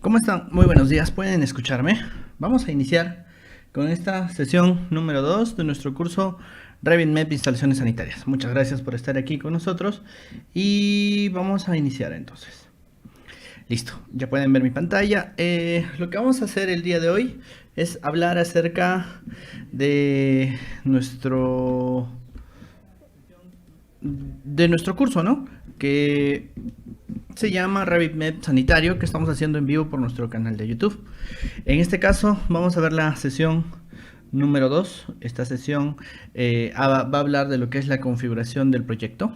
¿Cómo están? Muy buenos días, ¿pueden escucharme? Vamos a iniciar con esta sesión número 2 de nuestro curso Revit MEP Instalaciones Sanitarias. Muchas gracias por estar aquí con nosotros y vamos a iniciar entonces. Listo, ya pueden ver mi pantalla. Lo que vamos a hacer el día de hoy es hablar acerca de nuestro curso, ¿no? Que se llama Revit MEP Sanitario, que estamos haciendo en vivo por nuestro canal de YouTube. En este caso vamos a ver la sesión número 2. Esta sesión va a hablar de lo que es la configuración del proyecto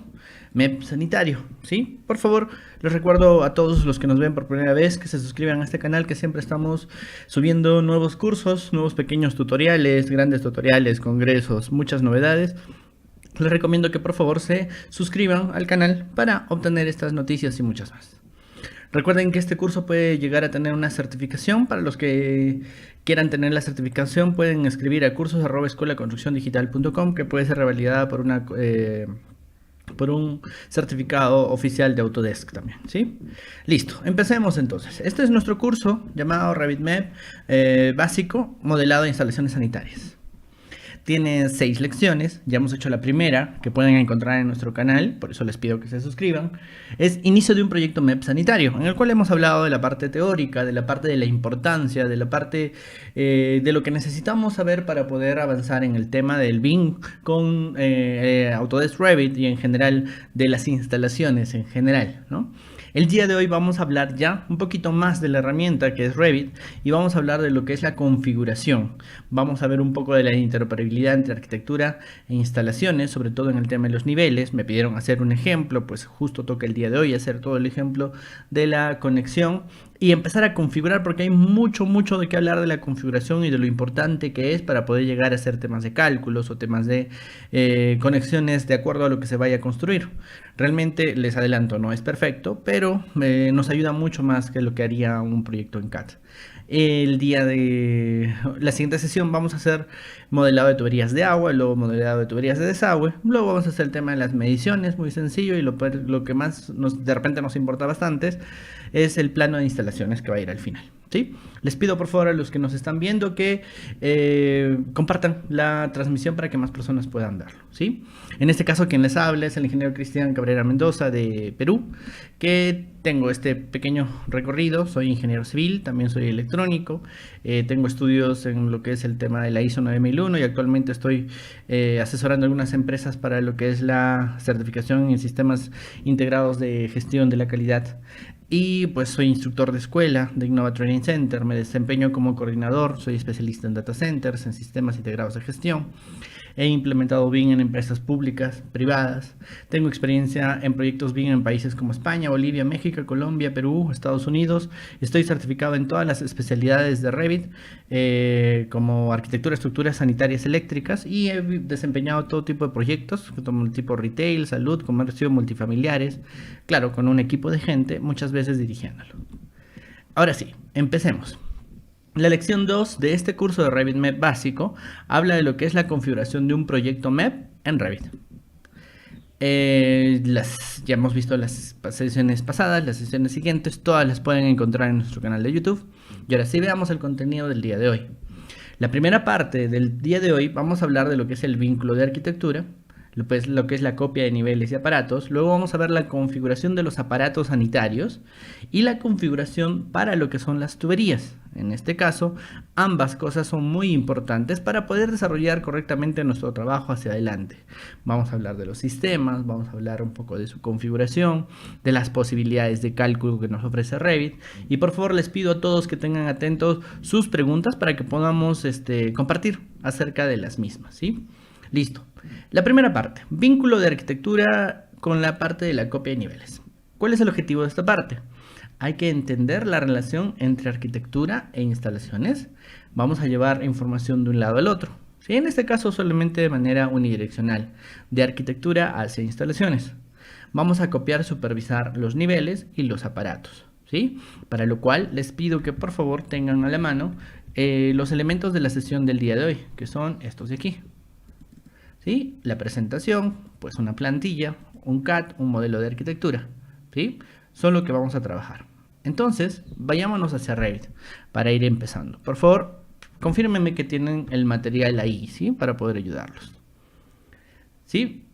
MEP Sanitario, ¿sí? Por favor, les recuerdo a todos los que nos ven por primera vez que se suscriban a este canal, que siempre estamos subiendo nuevos cursos, nuevos pequeños tutoriales, grandes tutoriales, congresos, muchas novedades. Les recomiendo que por favor se suscriban al canal para obtener estas noticias y muchas más. Recuerden que este curso puede llegar a tener una certificación. Para los que quieran tener la certificación pueden escribir a cursos@escuelaconstrucciondigital.com, que puede ser revalidada por un certificado oficial de Autodesk también, ¿sí? Listo, empecemos entonces. Este es nuestro curso llamado Revit MEP básico, modelado de instalaciones sanitarias. Tiene 6 lecciones, ya hemos hecho la primera, que pueden encontrar en nuestro canal, por eso les pido que se suscriban. Es inicio de un proyecto MEP sanitario, en el cual hemos hablado de la parte teórica, de la parte de la importancia, de la parte de lo que necesitamos saber para poder avanzar en el tema del BIM con Autodesk Revit y en general de las instalaciones en general, ¿no? El día de hoy vamos a hablar ya un poquito más de la herramienta que es Revit y vamos a hablar de lo que es la configuración. Vamos a ver un poco de la interoperabilidad entre arquitectura e instalaciones, sobre todo en el tema de los niveles. Me pidieron hacer un ejemplo, pues justo toca el día de hoy hacer todo el ejemplo de la conexión y empezar a configurar, porque hay mucho de qué hablar de la configuración y de lo importante que es para poder llegar a hacer temas de cálculos o temas de conexiones de acuerdo a lo que se vaya a construir. Realmente les adelanto, no es perfecto, pero nos ayuda mucho más que lo que haría un proyecto en CAD. El día de la siguiente sesión vamos a hacer modelado de tuberías de agua, luego modelado de tuberías de desagüe, luego vamos a hacer el tema de las mediciones, muy sencillo, y lo que más de repente nos importa bastante es el plano de instalaciones que va a ir al final, ¿sí? Les pido por favor a los que nos están viendo que compartan la transmisión para que más personas puedan verlo, ¿sí? En este caso quien les habla es el ingeniero Cristian Cabrera Mendoza de Perú, que tengo este pequeño recorrido. Soy ingeniero civil, también soy electrónico, tengo estudios en lo que es el tema de la ISO 9001 y actualmente estoy asesorando a algunas empresas para lo que es la certificación en sistemas integrados de gestión de la calidad. Y pues soy instructor de escuela de Innova Training Center, me desempeño como coordinador, soy especialista en data centers, en sistemas integrados de gestión. He implementado BIM en empresas públicas, privadas. Tengo experiencia en proyectos BIM en países como España, Bolivia, México, Colombia, Perú, Estados Unidos. Estoy certificado en todas las especialidades de Revit, como arquitectura, estructuras sanitarias eléctricas, y he desempeñado todo tipo de proyectos, como el tipo retail, salud, comercio, multifamiliares, claro, con un equipo de gente, muchas veces dirigiéndolo. Ahora sí, empecemos. La lección 2 de este curso de Revit MEP básico habla de lo que es la configuración de un proyecto MEP en Revit. Ya hemos visto las sesiones pasadas, las sesiones siguientes, todas las pueden encontrar en nuestro canal de YouTube. Y ahora sí veamos el contenido del día de hoy. La primera parte del día de hoy vamos a hablar de lo que es el vínculo de arquitectura, lo que es la copia de niveles y aparatos. Luego vamos a ver la configuración de los aparatos sanitarios y la configuración para lo que son las tuberías. En este caso, ambas cosas son muy importantes para poder desarrollar correctamente nuestro trabajo hacia adelante. Vamos a hablar de los sistemas, vamos a hablar un poco de su configuración, de las posibilidades de cálculo que nos ofrece Revit, y por favor les pido a todos que tengan atentos sus preguntas para que podamos compartir acerca de las mismas, ¿sí? Listo. La primera parte, vínculo de arquitectura con la parte de la copia de niveles. ¿Cuál es el objetivo de esta parte? Hay que entender la relación entre arquitectura e instalaciones. Vamos a llevar información de un lado al otro, ¿sí? En este caso solamente de manera unidireccional, de arquitectura hacia instalaciones. Vamos a copiar, supervisar los niveles y los aparatos, ¿sí? Para lo cual les pido que por favor tengan a la mano los elementos de la sesión del día de hoy, que son estos de aquí. ¿Sí? La presentación, pues una plantilla, un CAD, un modelo de arquitectura, ¿sí? Son lo que vamos a trabajar. Entonces, vayámonos hacia Revit para ir empezando. Por favor, confírmenme que tienen el material ahí, ¿sí? Para poder ayudarlos. ¿Sí?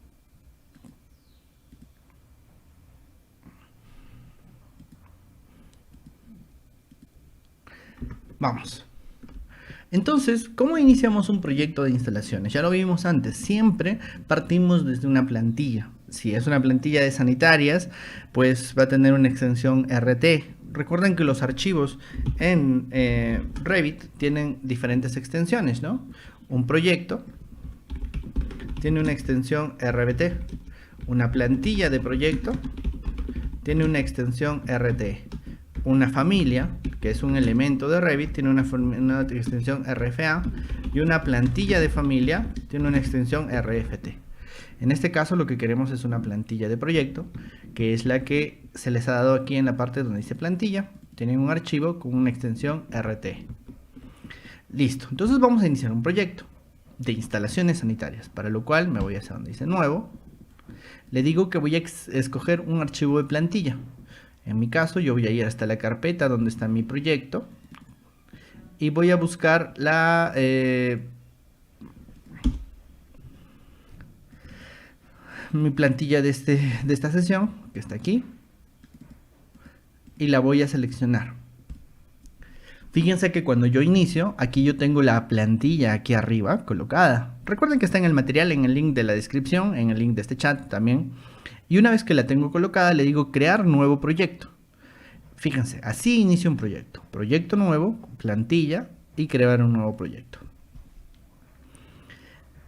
Vamos. Entonces, ¿cómo iniciamos un proyecto de instalaciones? Ya lo vimos antes, siempre partimos desde una plantilla. Si es una plantilla de sanitarias, pues va a tener una extensión RT. Recuerden que los archivos en Revit tienen diferentes extensiones, ¿no? Un proyecto tiene una extensión RBT. Una plantilla de proyecto tiene una extensión RT. Una familia, que es un elemento de Revit, tiene una extensión RFA, y una plantilla de familia tiene una extensión RFT. En este caso lo que queremos es una plantilla de proyecto, que es la que se les ha dado aquí en la parte donde dice plantilla. Tienen un archivo con una extensión RT. Listo, entonces vamos a iniciar un proyecto de instalaciones sanitarias, para lo cual me voy hacia donde dice nuevo. Le digo que voy a escoger un archivo de plantilla. En mi caso, yo voy a ir hasta la carpeta donde está mi proyecto y voy a buscar mi plantilla de esta sesión, que está aquí, y la voy a seleccionar. Fíjense que cuando yo inicio, aquí yo tengo la plantilla aquí arriba colocada. Recuerden que está en el material, en el link de la descripción, en el link de este chat también. Y una vez que la tengo colocada, le digo crear nuevo proyecto. Fíjense, así inicio un proyecto. Proyecto nuevo, plantilla y crear un nuevo proyecto.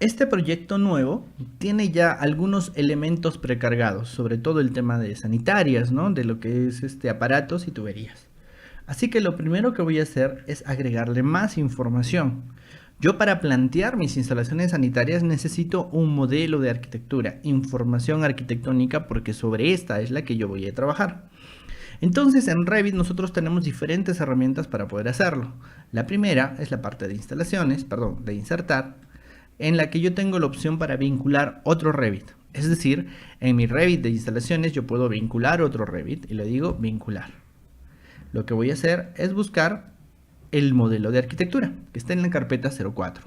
Este proyecto nuevo tiene ya algunos elementos precargados, sobre todo el tema de sanitarias, ¿no? De lo que es aparatos y tuberías. Así que lo primero que voy a hacer es agregarle más información. Yo para plantear mis instalaciones sanitarias necesito un modelo de arquitectura, información arquitectónica, porque sobre esta es la que yo voy a trabajar. Entonces en Revit nosotros tenemos diferentes herramientas para poder hacerlo. La primera es la parte de instalaciones, perdón, de insertar, en la que yo tengo la opción para vincular otro Revit. Es decir, en mi Revit de instalaciones yo puedo vincular otro Revit y le digo vincular. Lo que voy a hacer es buscar el modelo de arquitectura que está en la carpeta 04.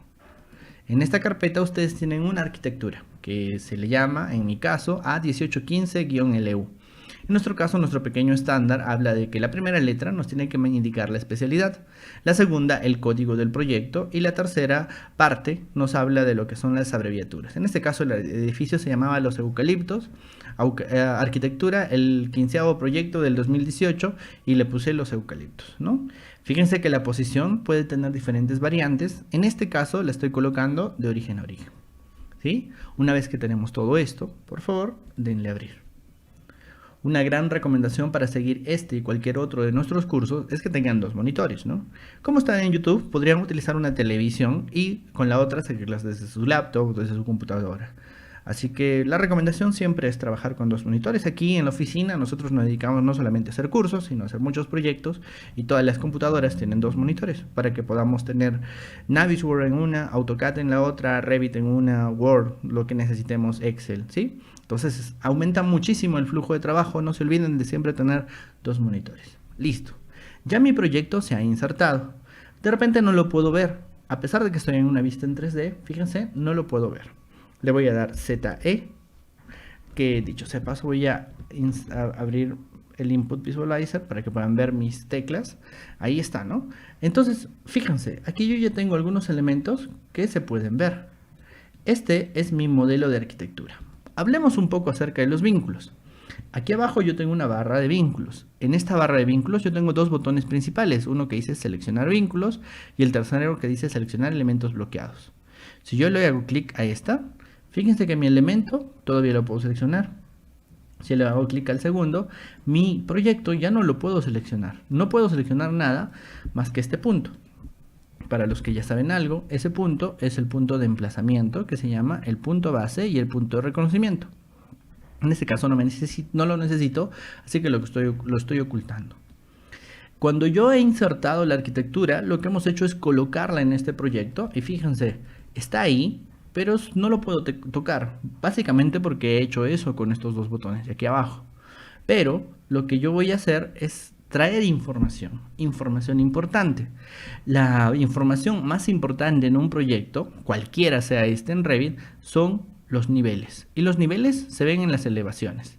En esta carpeta ustedes tienen una arquitectura que se le llama, en mi caso, A1815-LU. En nuestro caso, nuestro pequeño estándar habla de que la primera letra nos tiene que indicar la especialidad, la segunda el código del proyecto y la tercera parte nos habla de lo que son las abreviaturas. En este caso el edificio se llamaba Los Eucaliptos, arquitectura, el 15º proyecto del 2018 y le puse Los Eucaliptos, ¿no? Fíjense que la posición puede tener diferentes variantes. En este caso la estoy colocando de origen a origen, ¿sí? Una vez que tenemos todo esto, por favor, denle a abrir. Una gran recomendación para seguir este y cualquier otro de nuestros cursos es que tengan dos monitores, ¿no? Como están en YouTube, podrían utilizar una televisión y con la otra seguirlas desde su laptop o desde su computadora. Así que la recomendación siempre es trabajar con dos monitores. Aquí en la oficina nosotros nos dedicamos no solamente a hacer cursos, sino a hacer muchos proyectos y todas las computadoras tienen dos monitores para que podamos tener Navisworks en una, AutoCAD en la otra, Revit en una, Word, lo que necesitemos, Excel, ¿sí? Entonces aumenta muchísimo el flujo de trabajo. No se olviden de siempre tener dos monitores. Listo. Ya mi proyecto se ha insertado. De repente no lo puedo ver. A pesar de que estoy en una vista en 3D, fíjense, no lo puedo ver. Le voy a dar ZE, que dicho sea paso voy a abrir el Input Visualizer para que puedan ver mis teclas. Ahí está, ¿no? Entonces, fíjense, aquí yo ya tengo algunos elementos que se pueden ver. Este es mi modelo de arquitectura. Hablemos un poco acerca de los vínculos. Aquí abajo yo tengo una barra de vínculos. En esta barra de vínculos yo tengo dos botones principales. Uno que dice seleccionar vínculos y el tercero que dice seleccionar elementos bloqueados. Si yo le hago clic a esta, fíjense que mi elemento todavía lo puedo seleccionar. Si le hago clic al segundo, mi proyecto ya no lo puedo seleccionar. No puedo seleccionar nada más que este punto. Para los que ya saben algo, ese punto es el punto de emplazamiento que se llama el punto base y el punto de reconocimiento. En este caso no lo necesito, así que lo estoy ocultando. Cuando yo he insertado la arquitectura, lo que hemos hecho es colocarla en este proyecto y fíjense, está ahí, pero no lo puedo tocar, básicamente porque he hecho eso con estos dos botones de aquí abajo. Pero lo que yo voy a hacer es traer información, información importante. La información más importante en un proyecto, cualquiera sea este en Revit, son los niveles. Y los niveles se ven en las elevaciones.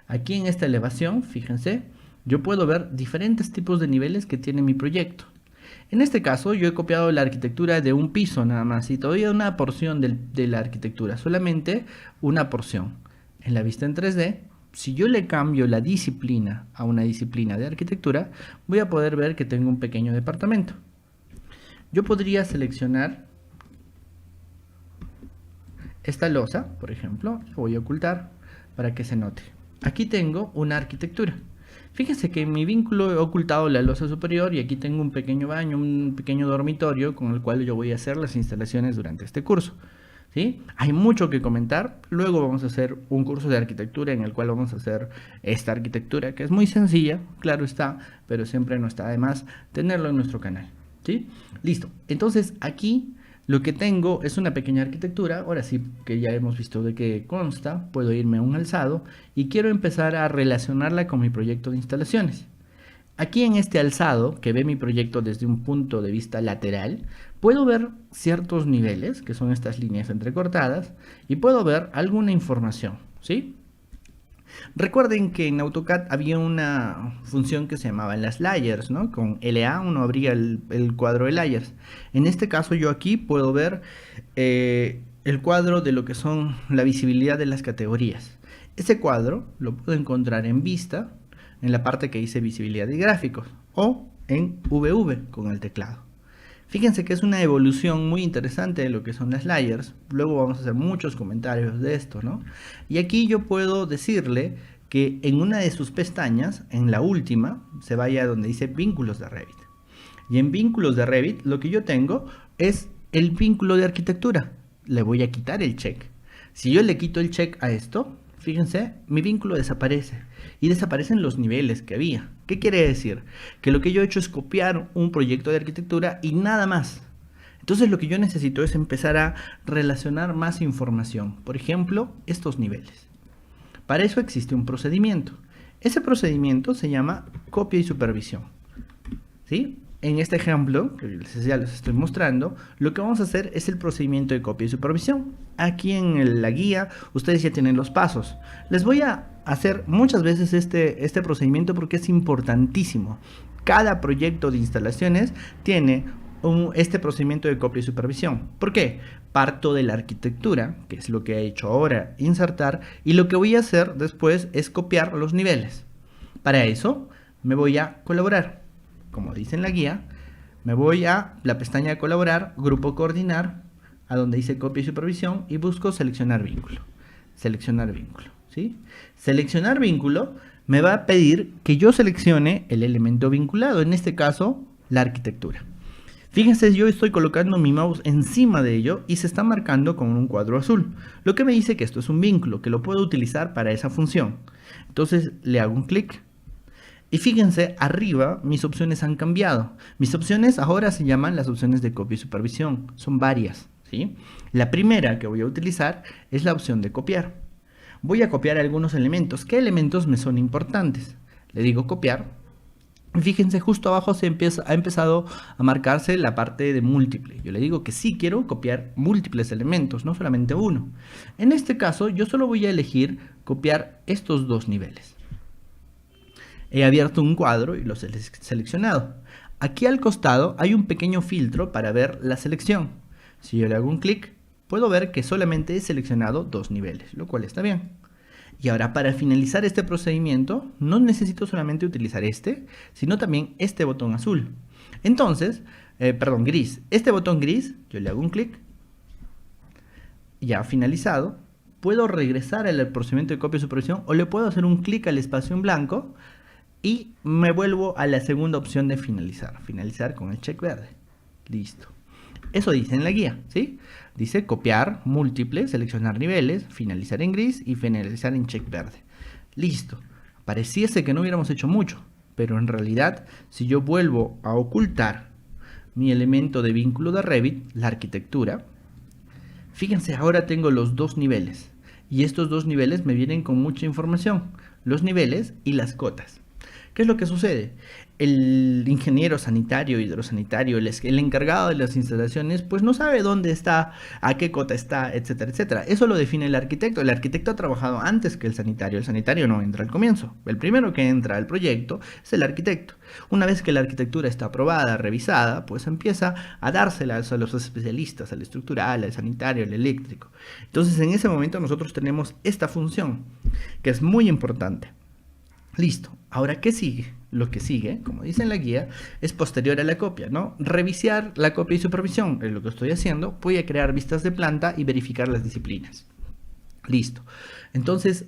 Aquí en esta elevación, fíjense, yo puedo ver diferentes tipos de niveles que tiene mi proyecto. En este caso yo he copiado la arquitectura de un piso nada más y todavía una porción de la arquitectura, solamente una porción. En la vista en 3D, si yo le cambio la disciplina a una disciplina de arquitectura, voy a poder ver que tengo un pequeño departamento. Yo podría seleccionar esta losa, por ejemplo, la voy a ocultar para que se note. Aquí tengo una arquitectura. Fíjense que en mi vínculo he ocultado la losa superior y aquí tengo un pequeño baño, un pequeño dormitorio con el cual yo voy a hacer las instalaciones durante este curso. ¿Sí? Hay mucho que comentar. Luego vamos a hacer un curso de arquitectura en el cual vamos a hacer esta arquitectura que es muy sencilla, claro está, pero siempre no está de más tenerlo en nuestro canal. ¿Sí? Listo. Entonces aquí lo que tengo es una pequeña arquitectura. Ahora sí que ya hemos visto de qué consta, puedo irme a un alzado y quiero empezar a relacionarla con mi proyecto de instalaciones. Aquí en este alzado, que ve mi proyecto desde un punto de vista lateral, puedo ver ciertos niveles, que son estas líneas entrecortadas, y puedo ver alguna información, ¿sí? Recuerden que en AutoCAD había una función que se llamaba las layers, ¿no? Con LA uno abría el cuadro de layers. En este caso yo aquí puedo ver el cuadro de lo que son la visibilidad de las categorías. Ese cuadro lo puedo encontrar en vista, en la parte que dice visibilidad y gráficos, o en VV con el teclado. Fíjense que es una evolución muy interesante de lo que son las layers. Luego vamos a hacer muchos comentarios de esto, ¿no? Y aquí yo puedo decirle que en una de sus pestañas, en la última, se vaya donde dice vínculos de Revit. Y en vínculos de Revit lo que yo tengo es el vínculo de arquitectura. Le voy a quitar el check. Si yo le quito el check a esto, fíjense, mi vínculo desaparece y desaparecen los niveles que había. ¿Qué quiere decir? Que lo que yo he hecho es copiar un proyecto de arquitectura y nada más. Entonces lo que yo necesito es empezar a relacionar más información. Por ejemplo, estos niveles. Para eso existe un procedimiento. Ese procedimiento se llama copia y supervisión. ¿Sí? En este ejemplo, que ya les estoy mostrando, lo que vamos a hacer es el procedimiento de copia y supervisión. Aquí en la guía ustedes ya tienen los pasos. Les voy a hacer muchas veces este procedimiento porque es importantísimo. Cada proyecto de instalaciones tiene este procedimiento de copia y supervisión. ¿Por qué? Parto de la arquitectura, que es lo que he hecho ahora, insertar, y lo que voy a hacer después es copiar los niveles. Para eso me voy a colaborar. Como dice en la guía, me voy a la pestaña de colaborar, grupo coordinar, a donde dice copia y supervisión y busco seleccionar vínculo. Seleccionar vínculo, ¿sí? Seleccionar vínculo me va a pedir que yo seleccione el elemento vinculado, en este caso la arquitectura. Fíjense, yo estoy colocando mi mouse encima de ello y se está marcando con un cuadro azul, lo que me dice que esto es un vínculo, que lo puedo utilizar para esa función. Entonces le hago un clic. Y fíjense, arriba mis opciones han cambiado. Mis opciones ahora se llaman las opciones de copia y supervisión. Son varias, ¿sí? La primera que voy a utilizar es la opción de copiar. Voy a copiar algunos elementos. ¿Qué elementos me son importantes? Le digo copiar. Y fíjense, justo abajo ha empezado a marcarse la parte de múltiple. Yo le digo que sí quiero copiar múltiples elementos, no solamente uno. En este caso, yo solo voy a elegir copiar estos dos niveles. He abierto un cuadro y los he seleccionado. Aquí al costado hay un pequeño filtro para ver la selección. Si yo le hago un clic, puedo ver que solamente he seleccionado dos niveles, lo cual está bien. Y ahora para finalizar este procedimiento, no necesito solamente utilizar sino también este botón azul. Entonces, gris. Este botón gris, yo le hago un clic. Ya finalizado, puedo regresar al procedimiento de copia y supervisión o le puedo hacer un clic al espacio en blanco y me vuelvo a la segunda opción de finalizar. Finalizar con el check verde. Listo. Eso dice en la guía, ¿sí? Dice copiar múltiple, seleccionar niveles, finalizar en gris y finalizar en check verde. Listo. Pareciese que no hubiéramos hecho mucho, pero en realidad, si yo vuelvo a ocultar mi elemento de vínculo de Revit, la arquitectura, fíjense, ahora tengo los dos niveles. Y estos dos niveles me vienen con mucha información. Los niveles y las cotas. ¿Qué es lo que sucede? El ingeniero sanitario, hidrosanitario, el encargado de las instalaciones, pues no sabe dónde está, a qué cota está, etcétera, etcétera. Eso lo define el arquitecto. El arquitecto ha trabajado antes que el sanitario no entra al comienzo. El primero que entra al proyecto es el arquitecto. Una vez que la arquitectura está aprobada, revisada, pues empieza a dárselas a los especialistas, al estructural, al sanitario, al eléctrico. Entonces en ese momento nosotros tenemos esta función, que es muy importante. Listo. Ahora, ¿qué sigue? Lo que sigue, como dice en la guía, es posterior a la copia, ¿no? Revisar la copia y supervisión. Es lo que estoy haciendo. Voy a crear vistas de planta y verificar las disciplinas. Listo. Entonces,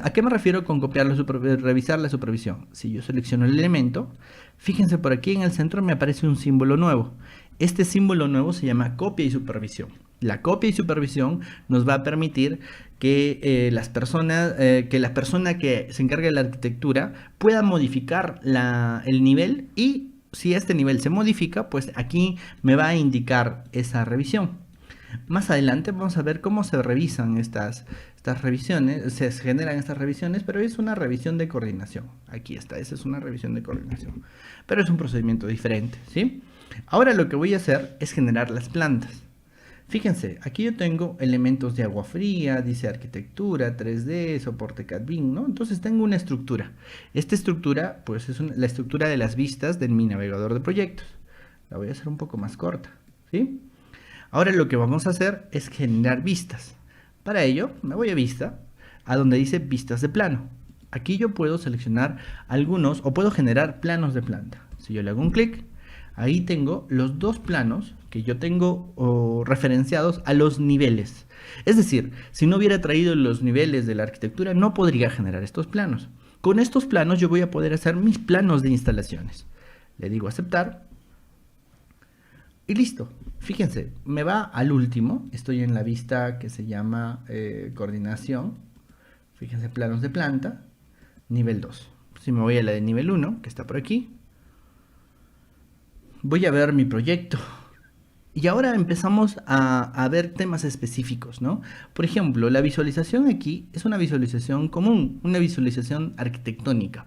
¿a qué me refiero con copiar revisar la supervisión? Si yo selecciono el elemento, fíjense por aquí en el centro me aparece un símbolo nuevo. Este símbolo nuevo se llama copia y supervisión. La copia y supervisión nos va a permitir que la persona que se encargue de la arquitectura pueda modificar el nivel, y si este nivel se modifica, pues aquí me va a indicar esa revisión. Más adelante vamos a ver cómo se revisan estas revisiones, se generan estas revisiones, pero es una revisión de coordinación. Aquí está, esa es una revisión de coordinación, pero es un procedimiento diferente, ¿sí? Ahora lo que voy a hacer es generar las plantas. Fíjense, aquí yo tengo elementos de agua fría, dice arquitectura, 3D, soporte CAD/BIM, ¿no? Entonces tengo una estructura. Esta estructura, pues es la estructura de las vistas de mi navegador de proyectos. La voy a hacer un poco más corta, ¿sí? Ahora lo que vamos a hacer es generar vistas. Para ello, me voy a vista, a donde dice vistas de plano. Aquí yo puedo seleccionar algunos, o puedo generar planos de planta. Si yo le hago un clic, ahí tengo los dos planos que yo tengo referenciados a los niveles. Es decir, si no hubiera traído los niveles de la arquitectura, no podría generar estos planos. Con estos planos yo voy a poder hacer mis planos de instalaciones. Le digo aceptar. Y listo. Fíjense, me va al último. Estoy en la vista que se llama coordinación. Fíjense, planos de planta, nivel 2. Si me voy a la de nivel 1, que está por aquí, voy a ver mi proyecto. Y ahora empezamos a ver temas específicos, ¿no? Por ejemplo, la visualización aquí es una visualización común, una visualización arquitectónica.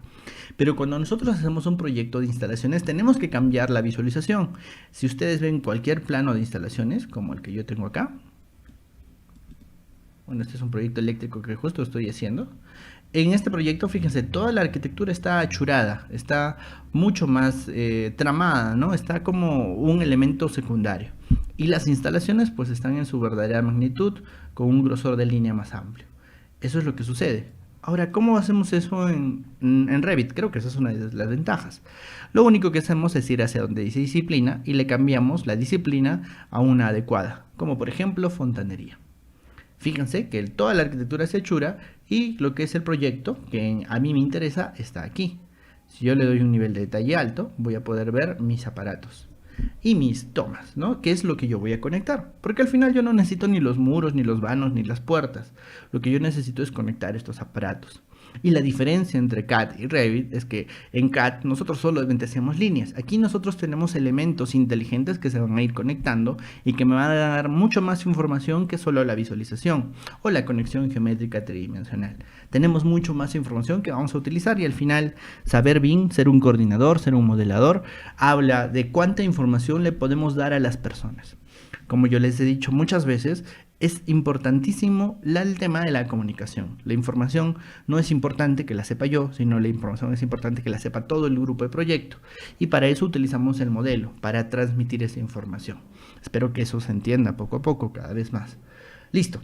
Pero cuando nosotros hacemos un proyecto de instalaciones, tenemos que cambiar la visualización. Si ustedes ven cualquier plano de instalaciones, como el que yo tengo acá, bueno, este es un proyecto eléctrico que justo estoy haciendo. En este proyecto, fíjense, toda la arquitectura está achurada, está mucho más tramada, ¿no? Está como un elemento secundario. Y las instalaciones pues están en su verdadera magnitud, con un grosor de línea más amplio. Eso es lo que sucede. Ahora, ¿cómo hacemos eso en Revit? Creo que esa es una de las ventajas. Lo único que hacemos es ir hacia donde dice disciplina y le cambiamos la disciplina a una adecuada, como por ejemplo fontanería. Fíjense que toda la arquitectura se hechura y lo que es el proyecto, que a mí me interesa, está aquí. Si yo le doy un nivel de detalle alto, voy a poder ver mis aparatos y mis tomas, ¿no? ¿Qué es lo que yo voy a conectar? Porque al final yo no necesito ni los muros, ni los vanos, ni las puertas. Lo que yo necesito es conectar estos aparatos. Y la diferencia entre CAD y Revit es que en CAD nosotros solamente hacemos líneas. Aquí nosotros tenemos elementos inteligentes que se van a ir conectando y que me van a dar mucho más información que solo la visualización o la conexión geométrica tridimensional. Tenemos mucho más información que vamos a utilizar, y al final saber BIM, ser un coordinador, ser un modelador, habla de cuánta información le podemos dar a las personas. Como yo les he dicho muchas veces, es importantísimo el tema de la comunicación. La información no es importante que la sepa yo, sino la información es importante que la sepa todo el grupo de proyecto. Y para eso utilizamos el modelo, para transmitir esa información. Espero que eso se entienda poco a poco, cada vez más. Listo,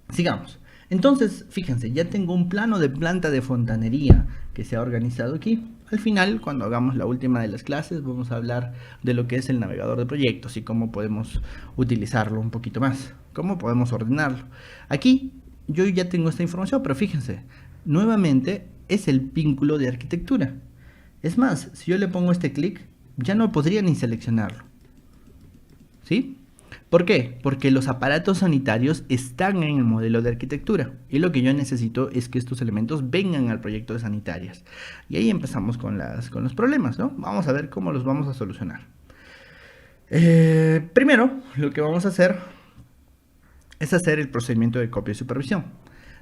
sigamos. Entonces, fíjense, ya tengo un plano de planta de fontanería que se ha organizado aquí. Al final, cuando hagamos la última de las clases, vamos a hablar de lo que es el navegador de proyectos y cómo podemos utilizarlo un poquito más, cómo podemos ordenarlo. Aquí yo ya tengo esta información, pero fíjense, nuevamente es el vínculo de arquitectura. Es más, si yo le pongo este clic, ya no podría ni seleccionarlo. ¿Sí? ¿Por qué? Porque los aparatos sanitarios están en el modelo de arquitectura y lo que yo necesito es que estos elementos vengan al proyecto de sanitarias. Y ahí empezamos con los problemas, ¿no? Vamos a ver cómo los vamos a solucionar. Primero, lo que vamos a hacer es hacer el procedimiento de copia y supervisión.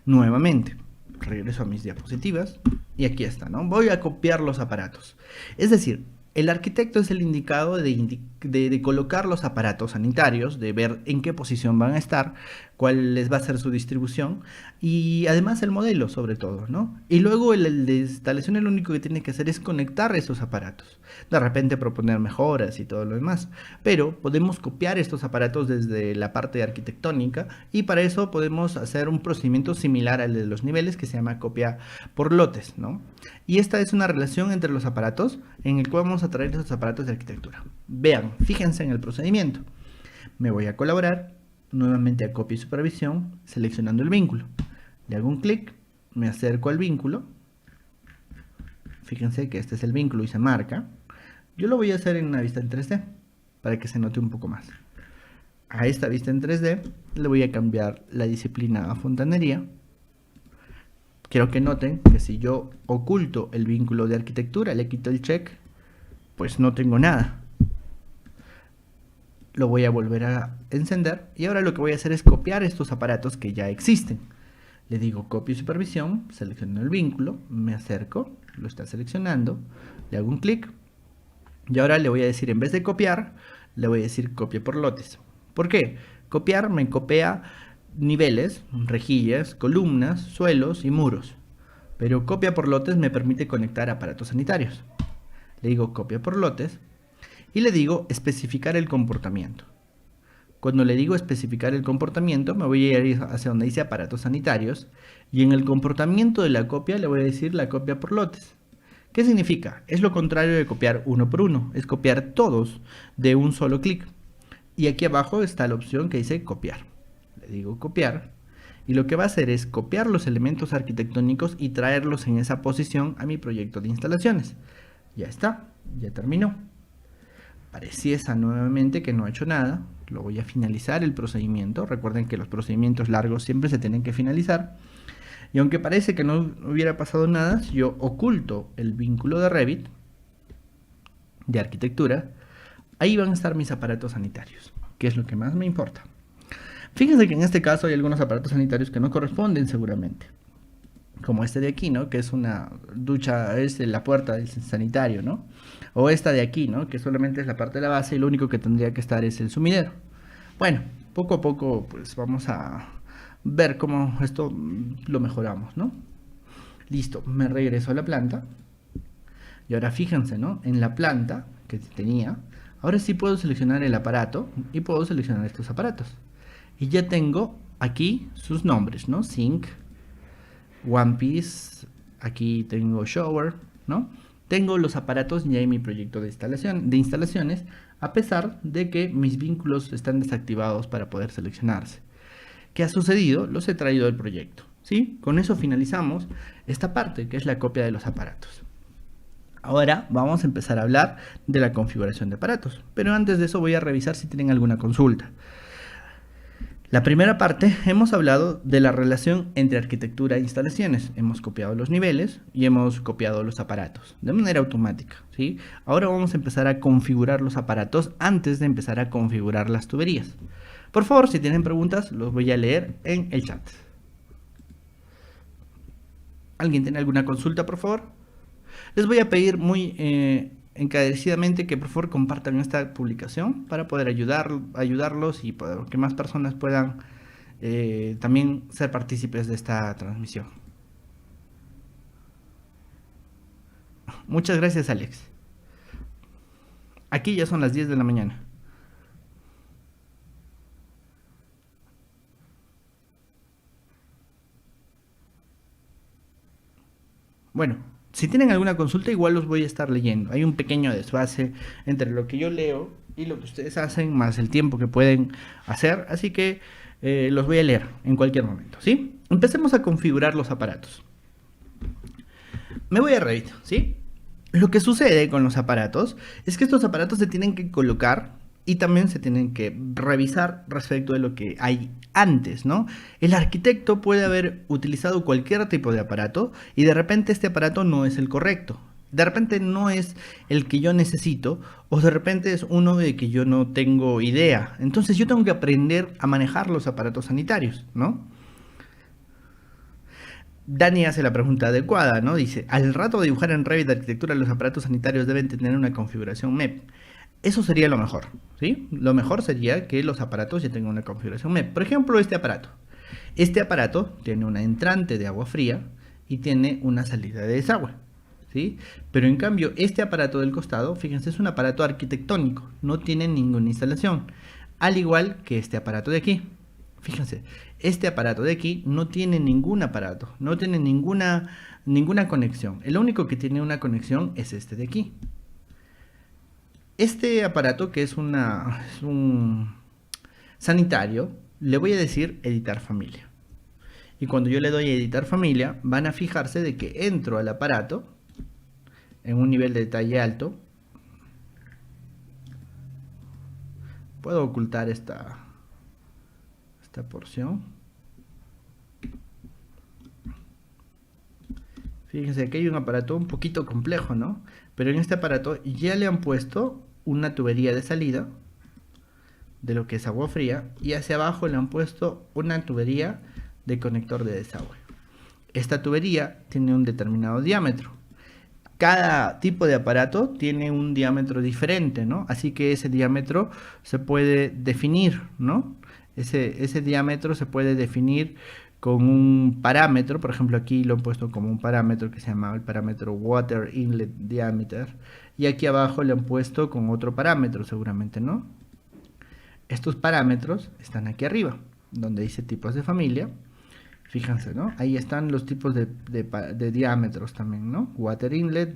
Nuevamente, regreso a mis diapositivas y aquí está, ¿no? Voy a copiar los aparatos. Es decir, el arquitecto es el indicado de colocar los aparatos sanitarios, de ver en qué posición van a estar, cuál les va a ser su distribución y además el modelo sobre todo, ¿no? Y luego el de instalación lo único que tiene que hacer es conectar esos aparatos. De repente proponer mejoras y todo lo demás. Pero podemos copiar estos aparatos desde la parte arquitectónica y para eso podemos hacer un procedimiento similar al de los niveles que se llama copia por lotes, ¿no? Y esta es una relación entre los aparatos en el cual vamos a traer esos aparatos de arquitectura. Vean, fíjense en el procedimiento. Me voy a colaborar, nuevamente a copia y supervisión, seleccionando el vínculo. Le hago un clic, me acerco al vínculo. Fíjense que este es el vínculo y se marca. Yo lo voy a hacer en una vista en 3D, para que se note un poco más. A esta vista en 3D le voy a cambiar la disciplina a fontanería. Quiero que noten que si yo oculto el vínculo de arquitectura, le quito el check, pues no tengo nada. Lo voy a volver a encender y ahora lo que voy a hacer es copiar estos aparatos que ya existen. Le digo copia y supervisión, selecciono el vínculo, me acerco, lo está seleccionando, le hago un clic y ahora le voy a decir, en vez de copiar, le voy a decir copia por lotes. ¿Por qué? Copiar me copia niveles, rejillas, columnas, suelos y muros. Pero copia por lotes me permite conectar aparatos sanitarios. Le digo copia por lotes y le digo especificar el comportamiento. Cuando le digo especificar el comportamiento me voy a ir hacia donde dice aparatos sanitarios y en el comportamiento de la copia le voy a decir la copia por lotes. ¿Qué significa? Es lo contrario de copiar uno por uno, es copiar todos de un solo clic. Y aquí abajo está la opción que dice copiar. Le digo copiar y lo que va a hacer es copiar los elementos arquitectónicos y traerlos en esa posición a mi proyecto de instalaciones. Ya está, ya terminó. Pareciese nuevamente que no ha hecho nada. Lo voy a finalizar el procedimiento. Recuerden que los procedimientos largos siempre se tienen que finalizar. Y aunque parece que no hubiera pasado nada, si yo oculto el vínculo de Revit, de arquitectura, ahí van a estar mis aparatos sanitarios, que es lo que más me importa. Fíjense que en este caso hay algunos aparatos sanitarios que no corresponden seguramente. Como este de aquí, ¿no? Que es una ducha, es la puerta del sanitario, ¿no? O esta de aquí, ¿no? Que solamente es la parte de la base y lo único que tendría que estar es el sumidero. Bueno, poco a poco pues vamos a ver cómo esto lo mejoramos, ¿no? Listo, me regreso a la planta. Y ahora fíjense, ¿no? En la planta que tenía, ahora sí puedo seleccionar el aparato y puedo seleccionar estos aparatos. Y ya tengo aquí sus nombres, ¿no? Sink, One Piece, aquí tengo Shower, ¿no? Tengo los aparatos ya en mi proyecto de instalaciones, a pesar de que mis vínculos están desactivados para poder seleccionarse. ¿Qué ha sucedido? Los he traído del proyecto, ¿sí? Con eso finalizamos esta parte, que es la copia de los aparatos. Ahora vamos a empezar a hablar de la configuración de aparatos, pero antes de eso voy a revisar si tienen alguna consulta. La primera parte hemos hablado de la relación entre arquitectura e instalaciones. Hemos copiado los niveles y hemos copiado los aparatos de manera automática, ¿sí? Ahora vamos a empezar a configurar los aparatos antes de empezar a configurar las tuberías. Por favor, si tienen preguntas, los voy a leer en el chat. ¿Alguien tiene alguna consulta, por favor? Les voy a pedir muy encarecidamente que por favor compartan esta publicación para poder ayudarlos y para que más personas puedan también ser partícipes de esta transmisión. Muchas gracias, Alex. Aquí ya son las 10 de la mañana. Bueno, si tienen alguna consulta, igual los voy a estar leyendo. Hay un pequeño desfase entre lo que yo leo y lo que ustedes hacen, más el tiempo que pueden hacer. Así que los voy a leer en cualquier momento, ¿sí? Empecemos a configurar los aparatos. Me voy a Revit, ¿sí? Lo que sucede con los aparatos es que estos aparatos se tienen que colocar y también se tienen que revisar respecto de lo que hay antes, ¿no? El arquitecto puede haber utilizado cualquier tipo de aparato y de repente este aparato no es el correcto. De repente no es el que yo necesito o de repente es uno de que yo no tengo idea. Entonces yo tengo que aprender a manejar los aparatos sanitarios, ¿no? Dani hace la pregunta adecuada, ¿no? Dice, al rato de dibujar en Revit de arquitectura, los aparatos sanitarios deben tener una configuración MEP. Eso sería lo mejor, ¿sí? Lo mejor sería que los aparatos ya tengan una configuración MEP. Por ejemplo, este aparato. Este aparato tiene una entrante de agua fría y tiene una salida de desagüe, ¿sí? Pero en cambio, este aparato del costado, fíjense, es un aparato arquitectónico, no tiene ninguna instalación. Al igual que este aparato de aquí. Fíjense, este aparato de aquí no tiene ningún aparato, no tiene ninguna conexión. El único que tiene una conexión es este de aquí. Este aparato, que es un sanitario, le voy a decir editar familia. Y cuando yo le doy a editar familia, van a fijarse de que entro al aparato en un nivel de detalle alto. Puedo ocultar esta porción. Fíjense que hay un aparato un poquito complejo, ¿no? Pero en este aparato ya le han puesto una tubería de salida de lo que es agua fría y hacia abajo le han puesto una tubería de conector de desagüe. Esta tubería tiene un determinado diámetro. Cada tipo de aparato tiene un diámetro diferente, ¿no? Así que ese diámetro se puede definir, ¿no? Ese diámetro se puede definir con un parámetro. Por ejemplo, aquí lo he puesto como un parámetro que se llama el parámetro Water Inlet Diameter. Y aquí abajo le han puesto con otro parámetro seguramente, ¿no? Estos parámetros están aquí arriba, donde dice tipos de familia. Fíjense, ¿no? Ahí están los tipos de diámetros también, ¿no? Water Inlet,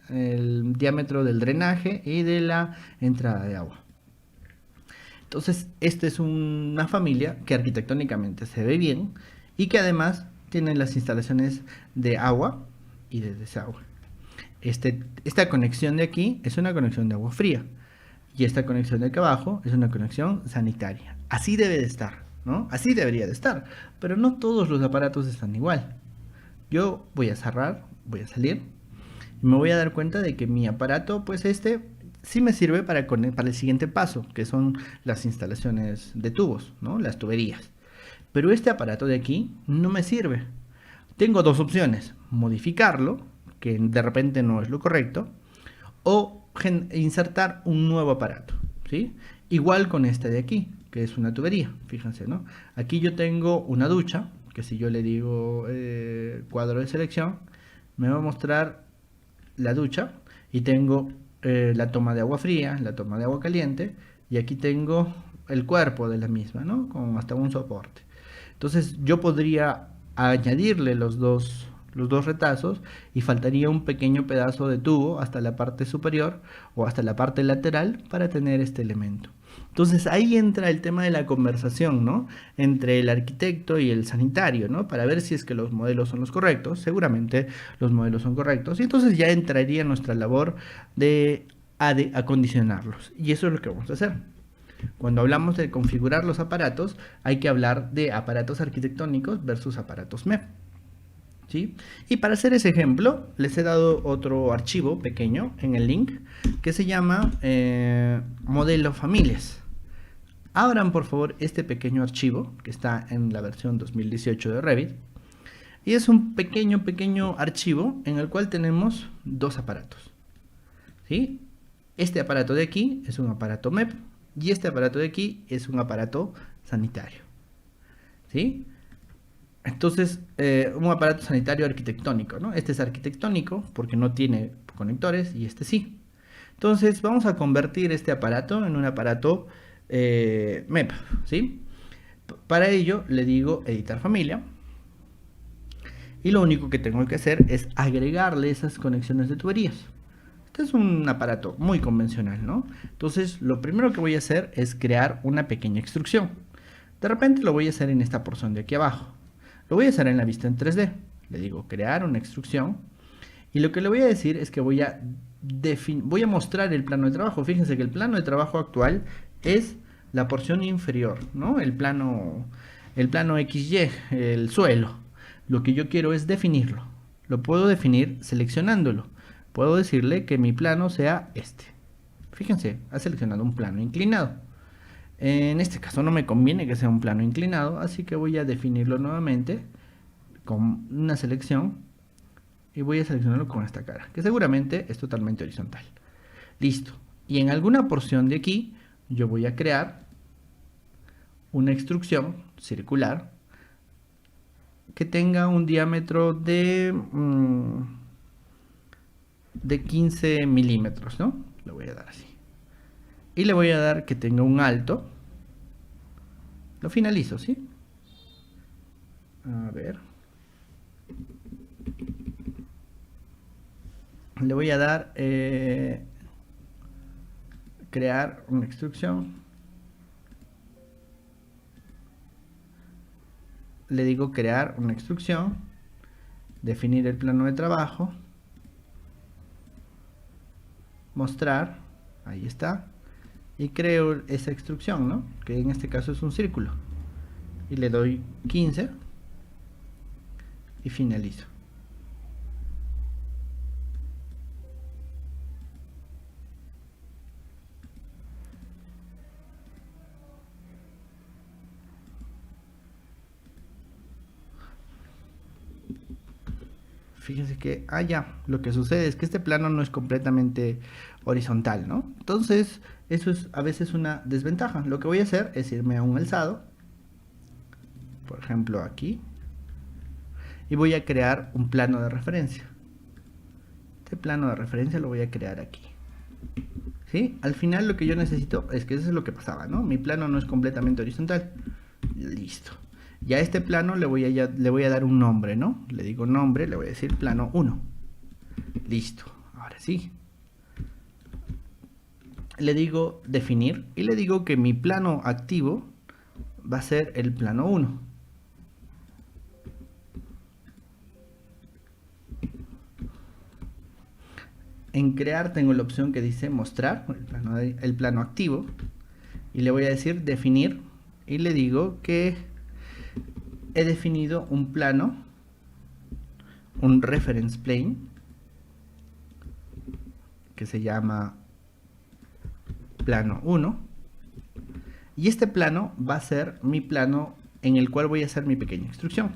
el diámetro del drenaje y de la entrada de agua. Entonces, esta es una familia que arquitectónicamente se ve bien y que además tiene las instalaciones de agua y de desagüe. Esta conexión de aquí es una conexión de agua fría y esta conexión de aquí abajo es una conexión sanitaria. Así debe de estar, ¿no? Así debería de estar, pero no todos los aparatos están igual. Yo voy a cerrar, voy a salir y me voy a dar cuenta de que mi aparato, pues sí me sirve para el siguiente paso, que son las instalaciones de tubos, ¿no? Las tuberías. Pero este aparato de aquí no me sirve. Tengo dos opciones: modificarlo, que de repente no es lo correcto, o insertar un nuevo aparato, ¿sí? Igual con este de aquí, que es una tubería, fíjense, ¿no? Aquí yo tengo una ducha, que si yo le digo cuadro de selección, me va a mostrar la ducha y tengo la toma de agua fría, la toma de agua caliente, y aquí tengo el cuerpo de la misma, ¿no? Con hasta un soporte. Entonces yo podría añadirle los dos retazos y faltaría un pequeño pedazo de tubo hasta la parte superior o hasta la parte lateral para tener este elemento. Entonces ahí entra el tema de la conversación, ¿no? Entre el arquitecto y el sanitario, ¿no? Para ver si es que los modelos son los correctos. Seguramente los modelos son correctos. Y entonces ya entraría nuestra labor de acondicionarlos. Y eso es lo que vamos a hacer. Cuando hablamos de configurar los aparatos, hay que hablar de aparatos arquitectónicos versus aparatos MEP. ¿Sí? Y para hacer ese ejemplo, les he dado otro archivo pequeño en el link que se llama modelo familias. Abran por favor este pequeño archivo que está en la versión 2018 de Revit. Y es un pequeño archivo en el cual tenemos dos aparatos. ¿Sí? Este aparato de aquí es un aparato MEP y este aparato de aquí es un aparato sanitario. ¿Sí? Entonces, un aparato sanitario arquitectónico, ¿no? Este es arquitectónico porque no tiene conectores y este sí. Entonces, vamos a convertir este aparato en un aparato MEP, ¿sí? Para ello, le digo editar familia. Y lo único que tengo que hacer es agregarle esas conexiones de tuberías. Este es un aparato muy convencional, ¿no? Entonces, lo primero que voy a hacer es crear una pequeña extrusión. De repente lo voy a hacer en esta porción de aquí abajo. Lo voy a hacer en la vista en 3D. Le digo crear una extrusión. Y lo que le voy a decir es que voy a mostrar el plano de trabajo. Fíjense que el plano de trabajo actual es la porción inferior, ¿no? El plano XY, el suelo. Lo que yo quiero es definirlo. Lo puedo definir seleccionándolo. Puedo decirle que mi plano sea este. Fíjense, ha seleccionado un plano inclinado. En este caso no me conviene que sea un plano inclinado, así que voy a definirlo nuevamente con una selección y voy a seleccionarlo con esta cara, que seguramente es totalmente horizontal. Listo. Y en alguna porción de aquí yo voy a crear una extrusión circular que tenga un diámetro de 15 milímetros, ¿no? Le voy a dar así. Y le voy a dar que tenga un alto. Lo finalizo, ¿sí? A ver. Le voy a dar crear una extrusión. Le digo crear una extrusión, definir el plano de trabajo, mostrar, ahí está, y creo esa extrusión, ¿no? Que en este caso es un círculo, y le doy 15 y finalizo. Fíjense que, ya, lo que sucede es que este plano no es completamente horizontal, ¿no? Entonces, eso es a veces una desventaja. Lo que voy a hacer es irme a un alzado, por ejemplo aquí, y voy a crear un plano de referencia. Este plano de referencia lo voy a crear aquí. ¿Sí? Al final lo que yo necesito es que eso es lo que pasaba, ¿no? Mi plano no es completamente horizontal. Listo. Ya a este plano le voy a dar un nombre, ¿no? Le digo nombre, le voy a decir plano 1. Listo. Ahora sí. Le digo definir y le digo que mi plano activo va a ser el plano 1. En crear tengo la opción que dice mostrar el plano activo y le voy a decir definir y le digo que he definido un plano, un reference plane que se llama plano 1 y este plano va a ser mi plano en el cual voy a hacer mi pequeña extrusión.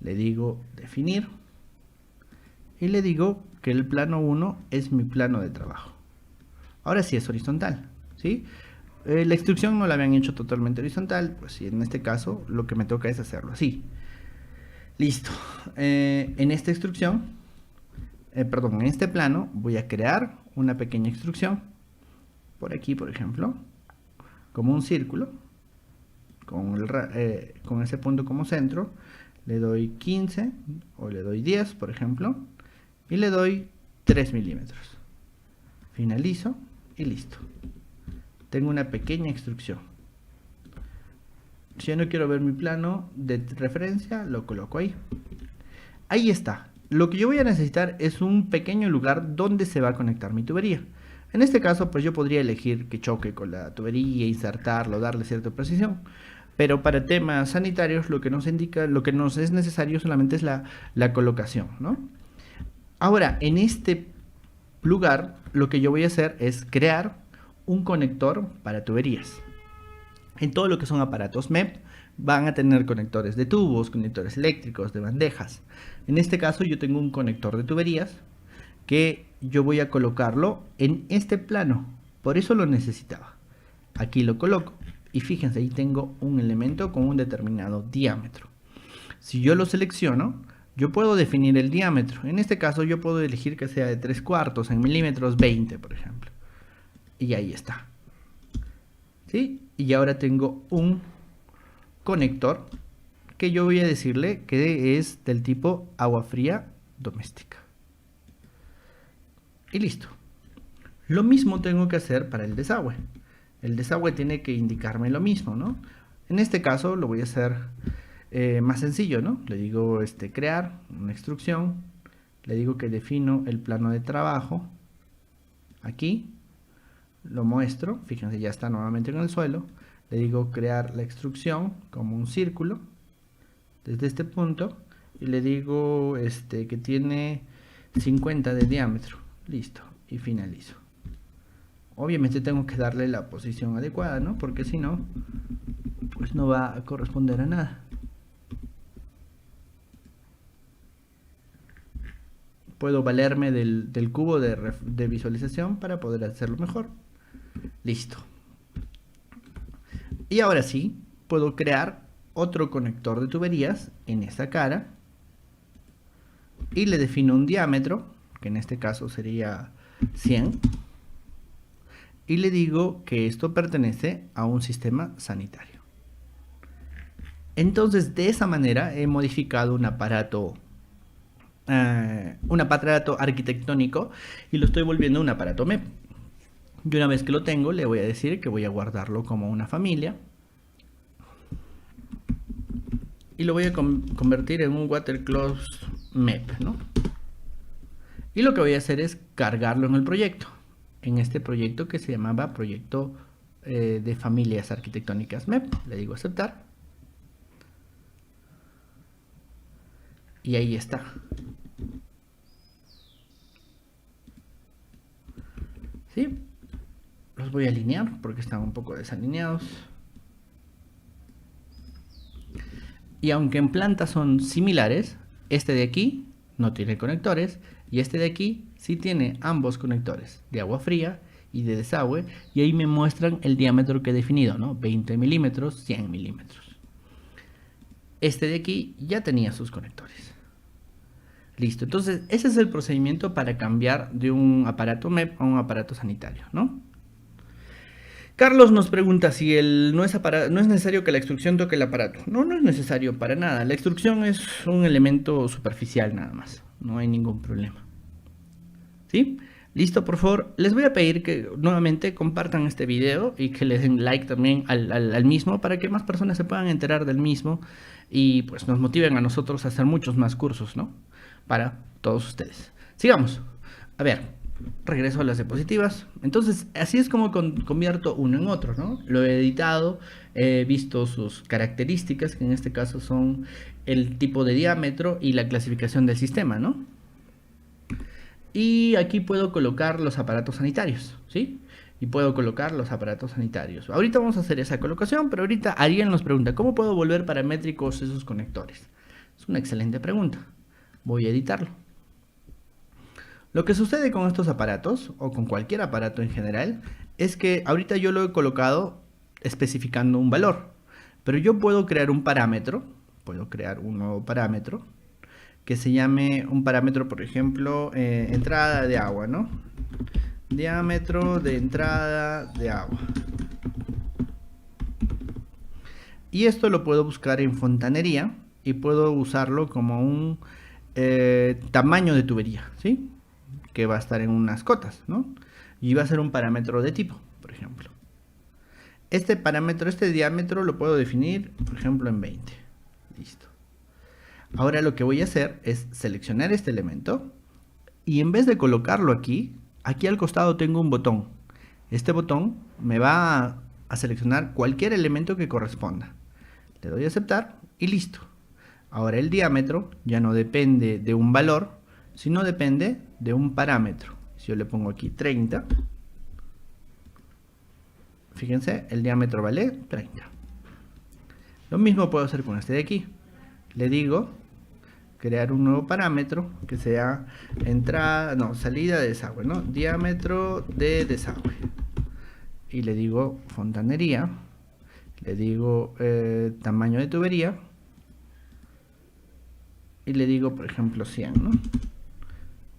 Le digo definir y le digo que el plano 1 es mi plano de trabajo. Ahora sí es horizontal, ¿sí? La extrusión no la habían hecho totalmente horizontal, pues en este caso lo que me toca es hacerlo así. Listo. En esta extrusión, en este plano voy a crear una pequeña extrusión. Por aquí, por ejemplo, como un círculo, con ese punto como centro. Le doy 15 o le doy 10, por ejemplo, y le doy 3 milímetros. Finalizo y listo. Tengo una pequeña extrusión. Si yo no quiero ver mi plano de referencia, lo coloco ahí. Ahí está. Lo que yo voy a necesitar es un pequeño lugar donde se va a conectar mi tubería. En este caso, pues yo podría elegir que choque con la tubería, insertarlo, darle cierta precisión. Pero para temas sanitarios, lo que nos es necesario solamente es la colocación, ¿no? Ahora, en este lugar, lo que yo voy a hacer es crear un conector para tuberías. En todo lo que son aparatos MEP van a tener conectores de tubos, conectores eléctricos, de bandejas. En este caso yo tengo un conector de tuberías que yo voy a colocarlo en este plano. Por eso lo necesitaba. Aquí lo coloco y fíjense, ahí tengo un elemento con un determinado diámetro. Si yo lo selecciono, yo puedo definir el diámetro. En este caso yo puedo elegir que sea de 3/4 en milímetros 20, por ejemplo. Y ahí está. ¿Sí? Y ahora tengo un conector que yo voy a decirle que es del tipo agua fría doméstica. Y listo. Lo mismo tengo que hacer para el desagüe. El desagüe tiene que indicarme lo mismo, ¿no? En este caso lo voy a hacer más sencillo, ¿no? Le digo crear una extrusión, le digo que defino el plano de trabajo, aquí, lo muestro, fíjense ya está nuevamente en el suelo, le digo crear la extrusión como un círculo, desde este punto, y le digo que tiene 50 de diámetro, listo, y finalizo. Obviamente tengo que darle la posición adecuada, ¿no? Porque si no, pues no va a corresponder a nada. puedo valerme del cubo de visualización para poder hacerlo mejor. Listo. Y ahora sí, puedo crear otro conector de tuberías en esta cara y le defino un diámetro, que en este caso sería 100, y le digo que esto pertenece a un sistema sanitario. Entonces, de esa manera he modificado un aparato arquitectónico y lo estoy volviendo un aparato MEP. Y una vez que lo tengo, le voy a decir que voy a guardarlo como una familia y lo voy a convertir en un Watercloset MEP, ¿no? Y lo que voy a hacer es cargarlo en el proyecto, en este proyecto que se llamaba proyecto de familias arquitectónicas MEP. Le digo aceptar y ahí está. ¿Sí? Los voy a alinear porque están un poco desalineados. Y aunque en planta son similares, este de aquí no tiene conectores y este de aquí sí tiene ambos conectores de agua fría y de desagüe, y ahí me muestran el diámetro que he definido, ¿no? 20 milímetros, 100 milímetros. Este de aquí ya tenía sus conectores. Listo, entonces ese es el procedimiento para cambiar de un aparato MEP a un aparato sanitario, ¿no? Carlos nos pregunta si no es necesario que la extrusión toque el aparato. No, no es necesario para nada. La extrusión es un elemento superficial nada más. No hay ningún problema. ¿Sí? Listo, por favor. Les voy a pedir que nuevamente compartan este video y que le den like también al mismo para que más personas se puedan enterar del mismo y pues nos motiven a nosotros a hacer muchos más cursos, ¿no? Para todos ustedes. Sigamos. A ver. Regreso a las diapositivas. Entonces, así es como convierto uno en otro, ¿no? Lo he editado, he visto sus características, que en este caso son el tipo de diámetro y la clasificación del sistema, ¿no? Y aquí puedo colocar los aparatos sanitarios, ¿sí? Y puedo colocar los aparatos sanitarios. Ahorita vamos a hacer esa colocación, pero ahorita Ariel nos pregunta, ¿cómo puedo volver paramétricos esos conectores? Es una excelente pregunta. Voy a editarlo. Lo que sucede con estos aparatos, o con cualquier aparato en general, es que ahorita yo lo he colocado especificando un valor, pero yo puedo crear un parámetro, puedo crear un nuevo parámetro, que se llame un parámetro, por ejemplo, entrada de agua, ¿no? Diámetro de entrada de agua. Y esto lo puedo buscar en fontanería y puedo usarlo como un tamaño de tubería, ¿sí? Que va a estar en unas cotas, ¿no? Y va a ser un parámetro de tipo, por ejemplo. Este parámetro, este diámetro lo puedo definir, por ejemplo, en 20. Listo. Ahora lo que voy a hacer es seleccionar este elemento y en vez de colocarlo aquí al costado tengo un botón. Este botón me va a seleccionar cualquier elemento que corresponda. Le doy a aceptar y listo. Ahora el diámetro ya no depende de un valor, sino depende de un parámetro. Si yo le pongo aquí 30, fíjense, el diámetro vale 30. Lo mismo puedo hacer con este de aquí. Le digo crear un nuevo parámetro que sea salida de desagüe, ¿no? Diámetro de desagüe. Y le digo fontanería, le digo tamaño de tubería y le digo, por ejemplo, 100, ¿no?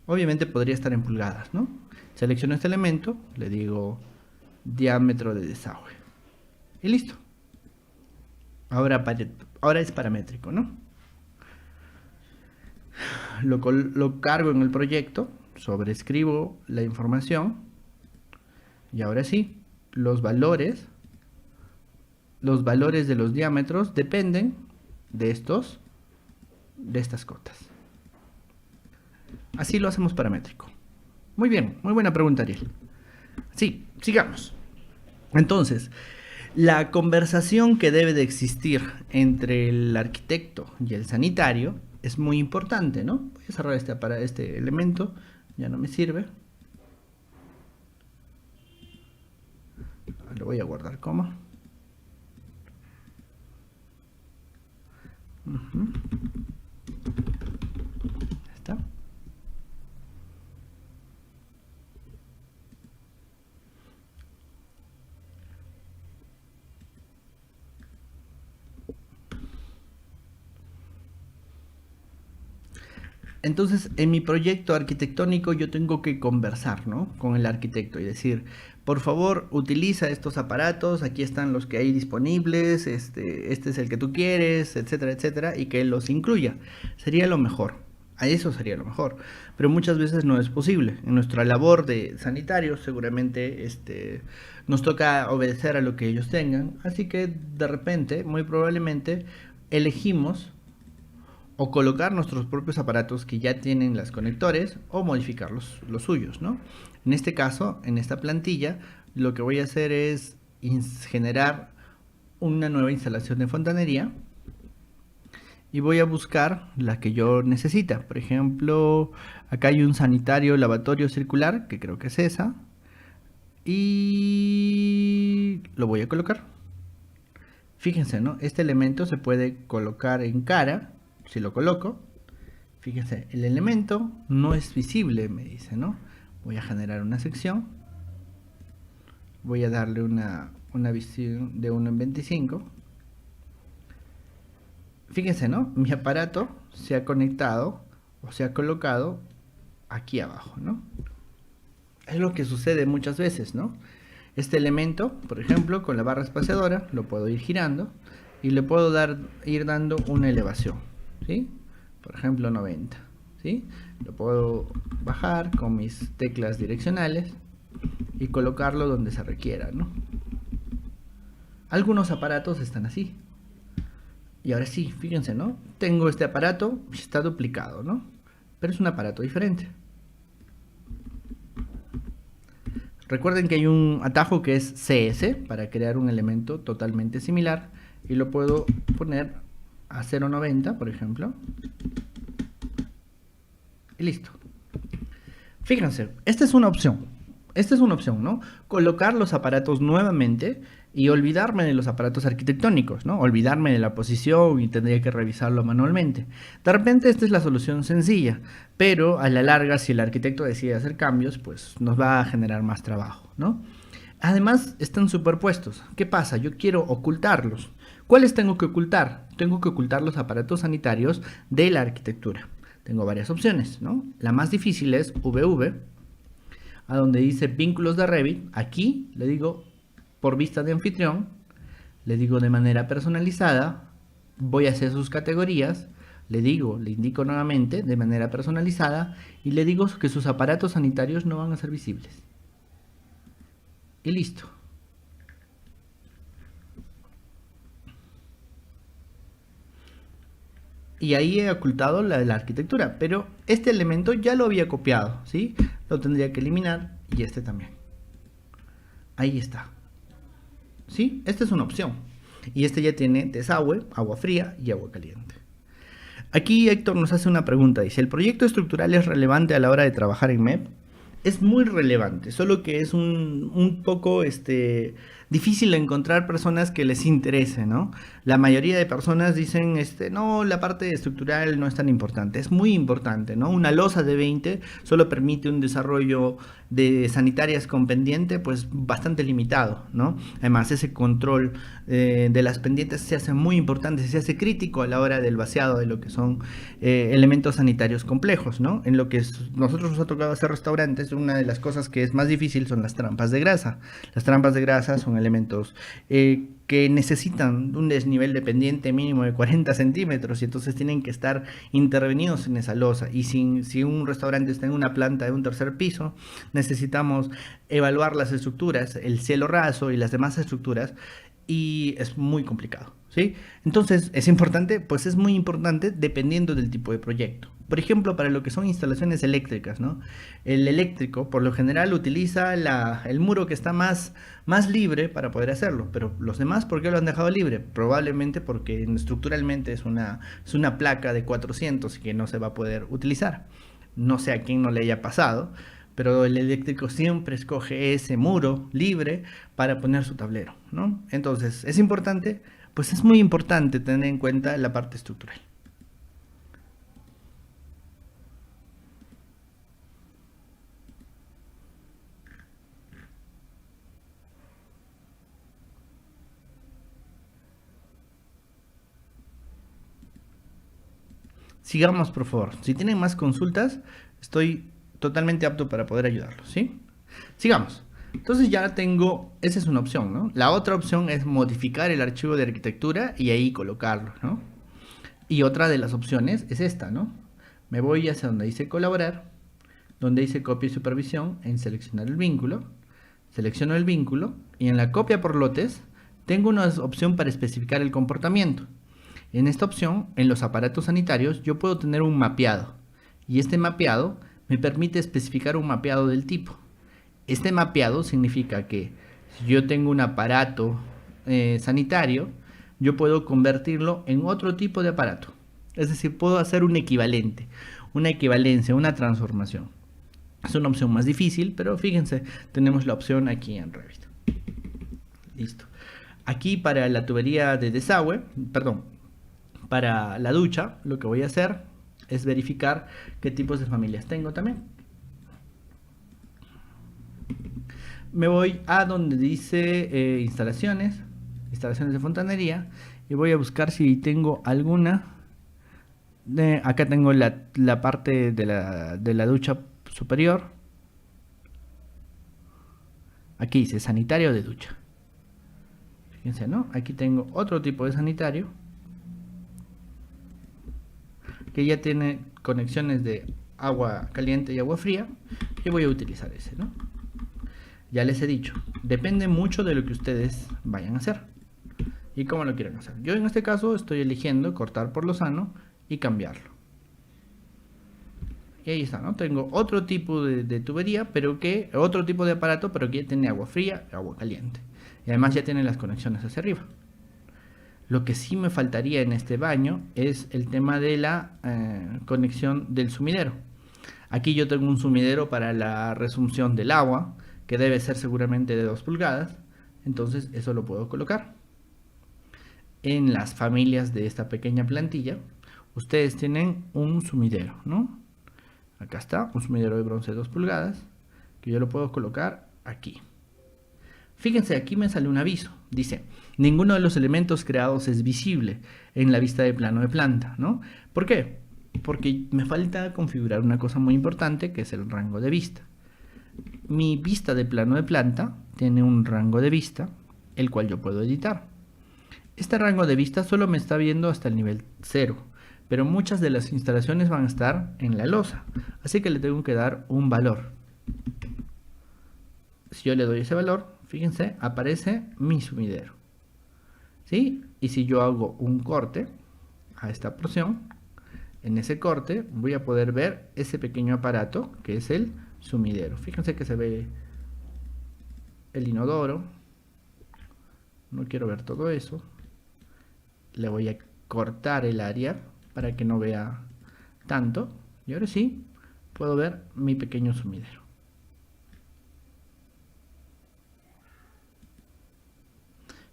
Obviamente podría estar en pulgadas, ¿no? Selecciono este elemento, le digo diámetro de desagüe y listo. Ahora es paramétrico, ¿no? Lo cargo en el proyecto, sobrescribo la información y ahora sí, los valores de los diámetros dependen de estas cotas. Así lo hacemos paramétrico. Muy bien, muy buena pregunta, Ariel. Sí, sigamos. Entonces, la conversación que debe de existir entre el arquitecto y el sanitario es muy importante, ¿no? Voy a cerrar este elemento, ya no me sirve. Lo voy a guardar como. Está. Entonces, en mi proyecto arquitectónico yo tengo que conversar, ¿no? Con el arquitecto y decir, por favor, utiliza estos aparatos, aquí están los que hay disponibles, este es el que tú quieres, etcétera, etcétera, y que él los incluya. Sería lo mejor. A eso sería lo mejor. Pero muchas veces no es posible. En nuestra labor de sanitarios, seguramente nos toca obedecer a lo que ellos tengan. Así que de repente, muy probablemente, elegimos o colocar nuestros propios aparatos que ya tienen los conectores o modificar los suyos, ¿no? En este caso, en esta plantilla, lo que voy a hacer es generar una nueva instalación de fontanería y voy a buscar la que yo necesita. Por ejemplo, acá hay un sanitario lavatorio circular, que creo que es esa, y lo voy a colocar. Fíjense, ¿no? Este elemento se puede colocar en cara, si lo coloco. Fíjense, el elemento no es visible, me dice, ¿no? Voy a generar una sección. Voy a darle una visión de 1 en 25. Fíjense, ¿no? Mi aparato se ha conectado o se ha colocado aquí abajo, ¿no? Es lo que sucede muchas veces, ¿no? Este elemento, por ejemplo, con la barra espaciadora, lo puedo ir girando y le puedo ir dando una elevación, ¿sí? Por ejemplo, 90, ¿sí? Lo puedo bajar con mis teclas direccionales y colocarlo donde se requiera, ¿no? Algunos aparatos están así. Y ahora sí, fíjense, ¿no? Tengo este aparato, está duplicado, ¿no? Pero es un aparato diferente. Recuerden que hay un atajo que es CS para crear un elemento totalmente similar y lo puedo poner a 0.90, por ejemplo. Y listo. Fíjense, esta es una opción. Esta es una opción, ¿no? Colocar los aparatos nuevamente y olvidarme de los aparatos arquitectónicos, ¿no? Olvidarme de la posición y tendría que revisarlo manualmente. De repente esta es la solución sencilla, pero a la larga si el arquitecto decide hacer cambios, pues nos va a generar más trabajo, ¿no? Además están superpuestos. ¿Qué pasa? Yo quiero ocultarlos. ¿Cuáles tengo que ocultar? Tengo que ocultar los aparatos sanitarios de la arquitectura. Tengo varias opciones, ¿no? La más difícil es VV, a donde dice vínculos de Revit. Aquí le digo por vista de anfitrión, le digo de manera personalizada, voy a hacer sus categorías, le indico nuevamente de manera personalizada y le digo que sus aparatos sanitarios no van a ser visibles. Y listo. Y ahí he ocultado la arquitectura, pero este elemento ya lo había copiado, ¿sí? Lo tendría que eliminar y este también. Ahí está. ¿Sí? Esta es una opción. Y este ya tiene desagüe, agua fría y agua caliente. Aquí Héctor nos hace una pregunta. Dice, ¿el proyecto estructural es relevante a la hora de trabajar en MEP? Es muy relevante, solo que es un poco difícil encontrar personas que les interese, ¿no? La mayoría de personas dicen, no, la parte estructural no es tan importante. Es muy importante, ¿no? Una losa de 20 solo permite un desarrollo de sanitarias con pendiente, pues bastante limitado, ¿no? Además, ese control de las pendientes se hace muy importante, se hace crítico a la hora del vaciado de lo que son elementos sanitarios complejos, ¿no? En lo que nosotros nos ha tocado hacer restaurantes, una de las cosas que es más difícil son las trampas de grasa. Las trampas de grasa son elementos que necesitan un desnivel de pendiente mínimo de 40 centímetros y entonces tienen que estar intervenidos en esa losa. Y si un restaurante está en una planta de un tercer piso, necesitamos evaluar las estructuras, el cielo raso y las demás estructuras, y es muy complicado, ¿sí? Entonces, ¿es importante? Pues es muy importante dependiendo del tipo de proyecto. Por ejemplo, para lo que son instalaciones eléctricas, ¿no? El eléctrico, por lo general, utiliza el muro que está más libre para poder hacerlo, pero los demás, ¿por qué lo han dejado libre? Probablemente porque estructuralmente es una placa de 400 que no se va a poder utilizar. No sé a quién no le haya pasado, pero el eléctrico siempre escoge ese muro libre para poner su tablero, ¿no? Entonces, ¿es importante? Pues es muy importante tener en cuenta la parte estructural. Sigamos, por favor. Si tienen más consultas, estoy totalmente apto para poder ayudarlos, ¿sí? Sigamos. Entonces ya tengo, esa es una opción, ¿no? La otra opción es modificar el archivo de arquitectura y ahí colocarlo, ¿no? Y otra de las opciones es esta, ¿no? Me voy hacia donde dice colaborar, donde dice copia y supervisión, en seleccionar el vínculo, selecciono el vínculo y en la copia por lotes tengo una opción para especificar el comportamiento. En esta opción, en los aparatos sanitarios, yo puedo tener un mapeado y este mapeado me permite especificar un mapeado del tipo. Este mapeado significa que si yo tengo un aparato sanitario, yo puedo convertirlo en otro tipo de aparato. Es decir, puedo hacer un equivalente, una equivalencia, una transformación. Es una opción más difícil, pero fíjense, tenemos la opción aquí en Revit. Listo. Aquí para la tubería de desagüe, perdón, para la ducha, lo que voy a hacer es verificar qué tipos de familias tengo también. Me voy a donde dice instalaciones de fontanería y voy a buscar si tengo alguna. Acá tengo la parte de la ducha superior. Aquí dice sanitario de ducha. Fíjense, ¿no? Aquí tengo otro tipo de sanitario que ya tiene conexiones de agua caliente y agua fría y voy a utilizar ese, ¿no? Ya les he dicho, depende mucho de lo que ustedes vayan a hacer y cómo lo quieren hacer. Yo en este caso estoy eligiendo cortar por lo sano y cambiarlo. Y ahí está, ¿no? Tengo otro tipo de tubería, pero que otro tipo de aparato, pero que ya tiene agua fría y agua caliente. Y además ya tiene las conexiones hacia arriba. Lo que sí me faltaría en este baño es el tema de la conexión del sumidero. Aquí yo tengo un sumidero para la resumpción del agua, que debe ser seguramente de 2 pulgadas. Entonces eso lo puedo colocar. En las familias de esta pequeña plantilla, ustedes tienen un sumidero, ¿no? Acá está, un sumidero de bronce de 2 pulgadas, que yo lo puedo colocar aquí. Fíjense, aquí me sale un aviso. Dice, ninguno de los elementos creados es visible en la vista de plano de planta, ¿no? ¿Por qué? Porque me falta configurar una cosa muy importante, que es el rango de vista. Mi vista de plano de planta tiene un rango de vista, el cual yo puedo editar. Este rango de vista solo me está viendo hasta el nivel 0, pero muchas de las instalaciones van a estar en la losa, así que le tengo que dar un valor. Si yo le doy ese valor, fíjense, aparece mi sumidero, ¿sí? Y si yo hago un corte a esta porción, en ese corte voy a poder ver ese pequeño aparato que es el sumidero. Fíjense que se ve el inodoro. No quiero ver todo eso. Le voy a cortar el área para que no vea tanto. Y ahora sí, puedo ver mi pequeño sumidero.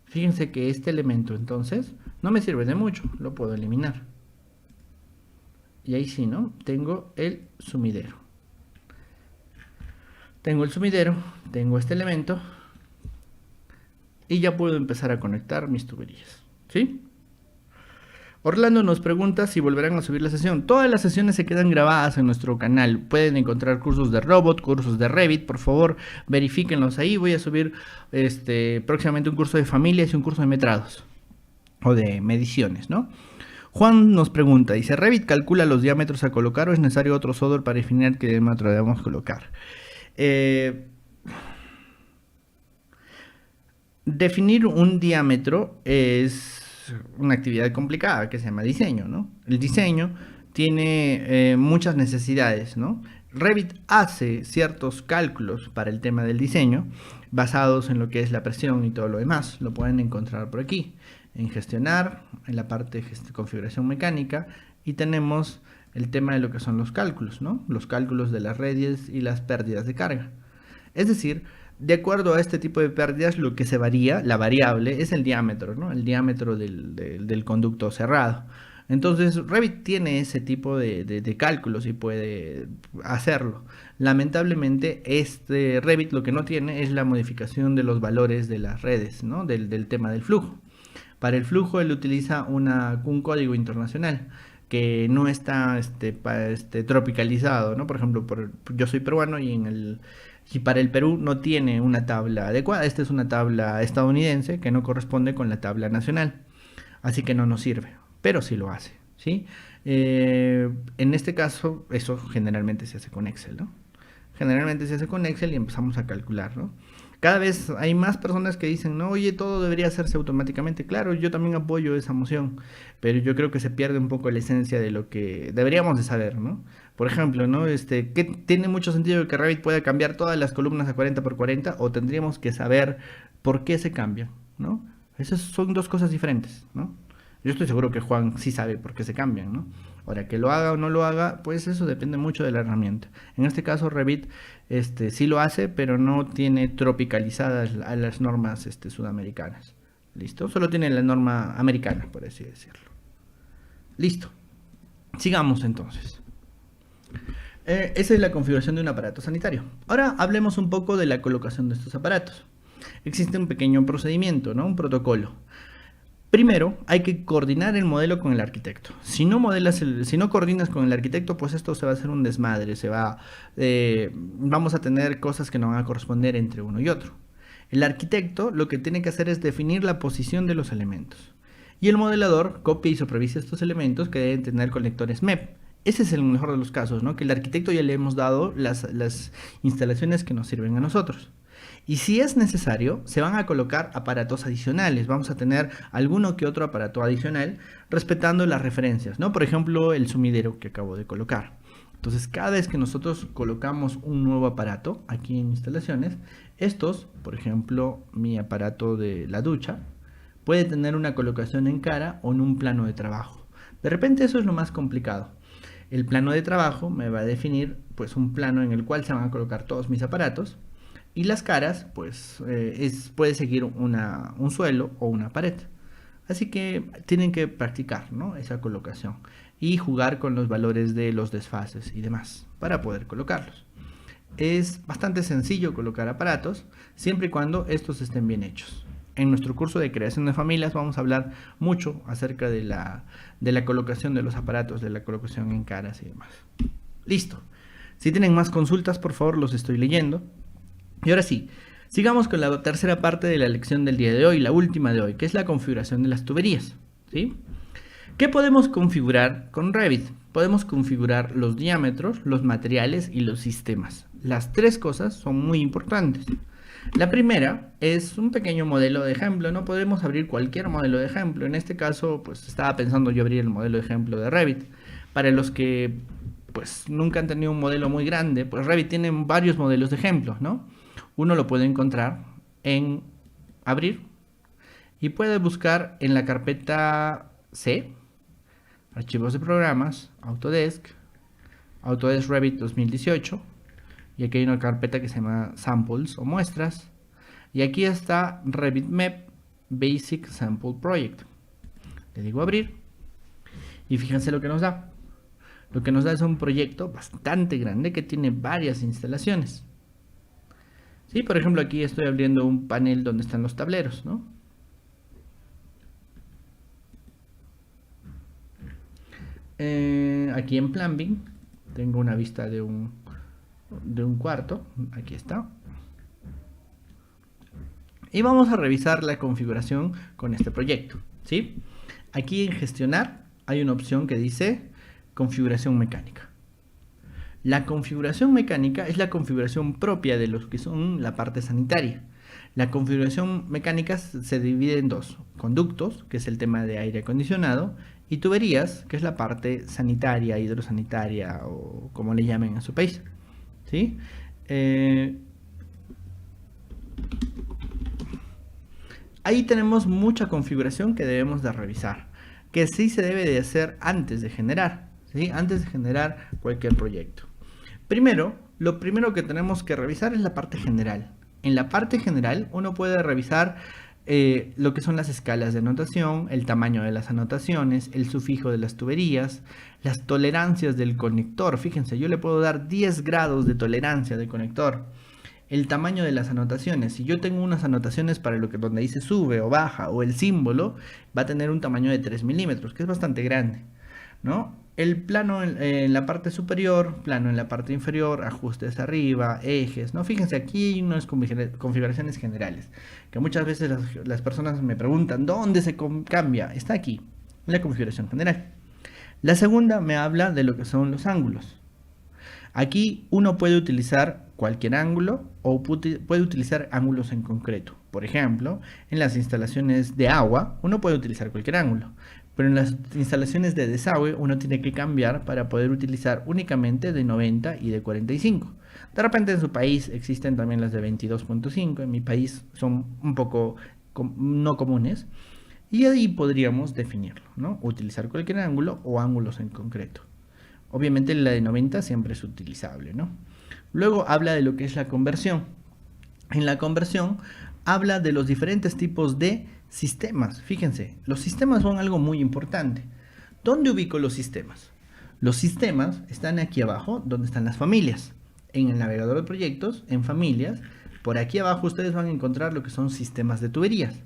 Fíjense que este elemento entonces no me sirve de mucho, lo puedo eliminar. Y ahí sí, ¿no? Tengo el sumidero. Tengo el sumidero, tengo este elemento y ya puedo empezar a conectar mis tuberías, ¿sí? Orlando nos pregunta si volverán a subir la sesión. Todas las sesiones se quedan grabadas en nuestro canal. Pueden encontrar cursos de robot, cursos de Revit. Por favor, verifíquenlos ahí. Voy a subir próximamente un curso de familias y un curso de metrados o de mediciones, ¿no? Juan nos pregunta, dice, ¿Revit calcula los diámetros a colocar o es necesario otro software para definir qué diámetro debemos colocar? Definir un diámetro es una actividad complicada que se llama diseño, ¿no? El diseño tiene muchas necesidades, ¿no? Revit hace ciertos cálculos para el tema del diseño basados en lo que es la presión y todo lo demás. Lo pueden encontrar por aquí, en gestionar, en la parte de configuración mecánica, y tenemos el tema de lo que son los cálculos, ¿no? Los cálculos de las redes y las pérdidas de carga. Es decir, de acuerdo a este tipo de pérdidas, lo que se varía, la variable, es el diámetro, ¿no? El diámetro del conducto cerrado. Entonces, Revit tiene ese tipo de cálculos y puede hacerlo. Lamentablemente, Revit lo que no tiene es la modificación de los valores de las redes, ¿no? Del tema del flujo. Para el flujo, él utiliza un código internacional, que no está tropicalizado, ¿no? Por ejemplo, yo soy peruano y para el Perú no tiene una tabla adecuada. Esta es una tabla estadounidense que no corresponde con la tabla nacional, así que no nos sirve, pero sí lo hace, ¿sí? En este caso, eso generalmente se hace con Excel, ¿no? Generalmente se hace con Excel y empezamos a calcular, ¿no? Cada vez hay más personas que dicen, no, oye, todo debería hacerse automáticamente. Claro, yo también apoyo esa moción, pero yo creo que se pierde un poco la esencia de lo que deberíamos de saber, ¿no? Por ejemplo, ¿no? ¿Qué tiene mucho sentido que Revit pueda cambiar todas las columnas a 40 por 40 o tendríamos que saber por qué se cambian, ¿no? Esas son dos cosas diferentes, ¿no? Yo estoy seguro que Juan sí sabe por qué se cambian, ¿no? Ahora, que lo haga o no lo haga, pues eso depende mucho de la herramienta. En este caso, Revit sí lo hace, pero no tiene tropicalizadas a las normas sudamericanas. ¿Listo? Solo tiene la norma americana, por así decirlo. Listo. Sigamos entonces. Esa es la configuración de un aparato sanitario. Ahora hablemos un poco de la colocación de estos aparatos. Existe un pequeño procedimiento, ¿no? Un protocolo. Primero, hay que coordinar el modelo con el arquitecto. Si no coordinas con el arquitecto, pues esto se va a hacer un desmadre. Vamos a tener cosas que no van a corresponder entre uno y otro. El arquitecto lo que tiene que hacer es definir la posición de los elementos. Y el modelador copia y supervisa estos elementos que deben tener conectores MEP. Ese es el mejor de los casos, ¿no? Que el arquitecto ya le hemos dado las instalaciones que nos sirven a nosotros. Y si es necesario, se van a colocar aparatos adicionales. Vamos a tener alguno que otro aparato adicional respetando las referencias, ¿no? Por ejemplo, el sumidero que acabo de colocar. Entonces, cada vez que nosotros colocamos un nuevo aparato aquí en instalaciones, estos, por ejemplo, mi aparato de la ducha, puede tener una colocación en cara o en un plano de trabajo. De repente eso es lo más complicado. El plano de trabajo me va a definir pues un plano en el cual se van a colocar todos mis aparatos. Y las caras, pues, puede seguir un suelo o una pared. Así que tienen que practicar, ¿no? Esa colocación y jugar con los valores de los desfases y demás para poder colocarlos. Es bastante sencillo colocar aparatos siempre y cuando estos estén bien hechos. En nuestro curso de creación de familias vamos a hablar mucho acerca de la colocación de los aparatos, de la colocación en caras y demás. Listo. Si tienen más consultas, por favor, los estoy leyendo. Y ahora sí, sigamos con la tercera parte de la lección del día de hoy, la última de hoy, que es la configuración de las tuberías, ¿sí? ¿Qué podemos configurar con Revit? Podemos configurar los diámetros, los materiales y los sistemas. Las tres cosas son muy importantes. La primera es un pequeño modelo de ejemplo. No podemos abrir cualquier modelo de ejemplo. En este caso, pues estaba pensando yo abrir el modelo de ejemplo de Revit. Para los que pues nunca han tenido un modelo muy grande, pues Revit tiene varios modelos de ejemplo, ¿no? Uno lo puede encontrar en abrir y puede buscar en la carpeta C, archivos de programas, Autodesk Revit 2018, y aquí hay una carpeta que se llama samples o muestras, y aquí está Revit MEP Basic Sample Project. Le digo abrir y fíjense lo que nos da. Lo que nos da es un proyecto bastante grande que tiene varias instalaciones. Sí, por ejemplo, aquí estoy abriendo un panel donde están los tableros, ¿no? Aquí en Plumbing tengo una vista de un cuarto. Aquí está. Y vamos a revisar la configuración con este proyecto, ¿sí? Aquí en gestionar hay una opción que dice configuración mecánica. La configuración mecánica es la configuración propia de los que son la parte sanitaria. La configuración mecánica se divide en dos: conductos, que es el tema de aire acondicionado, y tuberías, que es la parte sanitaria, hidrosanitaria o como le llamen en su país, ¿sí? Ahí tenemos mucha configuración que debemos de revisar, que sí se debe de hacer antes de generar, ¿sí? Antes de generar cualquier proyecto. Primero, lo primero que tenemos que revisar es la parte general. En la parte general uno puede revisar lo que son las escalas de anotación, el tamaño de las anotaciones, el sufijo de las tuberías, las tolerancias del conector. Fíjense, yo le puedo dar 10 grados de tolerancia de conector. El tamaño de las anotaciones. Si yo tengo unas anotaciones para donde dice sube o baja o el símbolo, va a tener un tamaño de 3 milímetros, que es bastante grande, ¿no? el plano en la parte superior, plano en la parte inferior, ajustes arriba, ejes, ¿no? Fíjense, aquí hay unas configuraciones generales, que muchas veces las personas me preguntan, ¿dónde se cambia? Está aquí, en la configuración general. La segunda me habla de lo que son los ángulos. Aquí uno puede utilizar cualquier ángulo o puede utilizar ángulos en concreto. Por ejemplo, en las instalaciones de agua uno puede utilizar cualquier ángulo, pero en las instalaciones de desagüe uno tiene que cambiar para poder utilizar únicamente de 90 y de 45. De repente en su país existen también las de 22.5, en mi país son un poco no comunes. Y ahí podríamos definirlo, ¿no? Utilizar cualquier ángulo o ángulos en concreto. Obviamente la de 90 siempre es utilizable, ¿no? Luego habla de lo que es la conversión. En la conversión habla de los diferentes tipos de sistemas. Fíjense, los sistemas son algo muy importante. ¿Dónde ubico los sistemas? Los sistemas están aquí abajo, donde están las familias. En el navegador de proyectos, en familias, por aquí abajo ustedes van a encontrar lo que son sistemas de tuberías.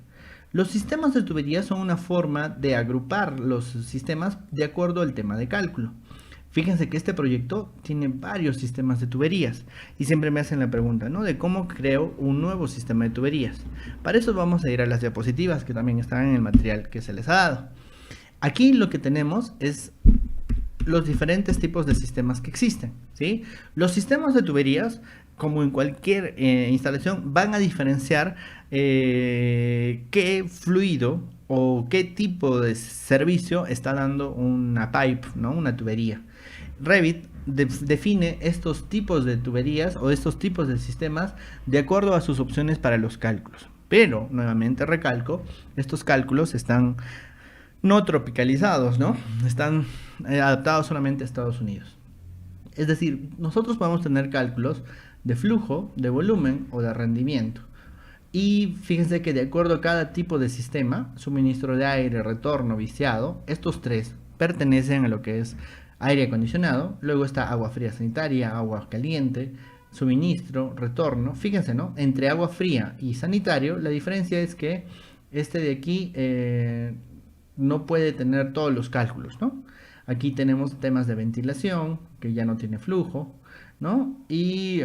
Los sistemas de tuberías son una forma de agrupar los sistemas de acuerdo al tema de cálculo. Fíjense que este proyecto tiene varios sistemas de tuberías y siempre me hacen la pregunta, ¿no? De cómo creo un nuevo sistema de tuberías. Para eso vamos a ir a las diapositivas que también están en el material que se les ha dado. Aquí lo que tenemos es los diferentes tipos de sistemas que existen, ¿sí? Los sistemas de tuberías, como en cualquier instalación, van a diferenciar qué fluido o qué tipo de servicio está dando una pipe, ¿no? Una tubería. Revit define estos tipos de tuberías o estos tipos de sistemas de acuerdo a sus opciones para los cálculos. Pero, nuevamente recalco, estos cálculos están no tropicalizados, ¿no? Están adaptados solamente a Estados Unidos. Es decir, nosotros podemos tener cálculos de flujo, de volumen o de rendimiento. Y fíjense que de acuerdo a cada tipo de sistema, suministro de aire, retorno, viciado, estos tres pertenecen a lo que es aire acondicionado. Luego está agua fría sanitaria, agua caliente, suministro, retorno. Fíjense, ¿no? Entre agua fría y sanitario, la diferencia es que este de aquí no puede tener todos los cálculos, ¿no? Aquí tenemos temas de ventilación, que ya no tiene flujo, ¿no? Y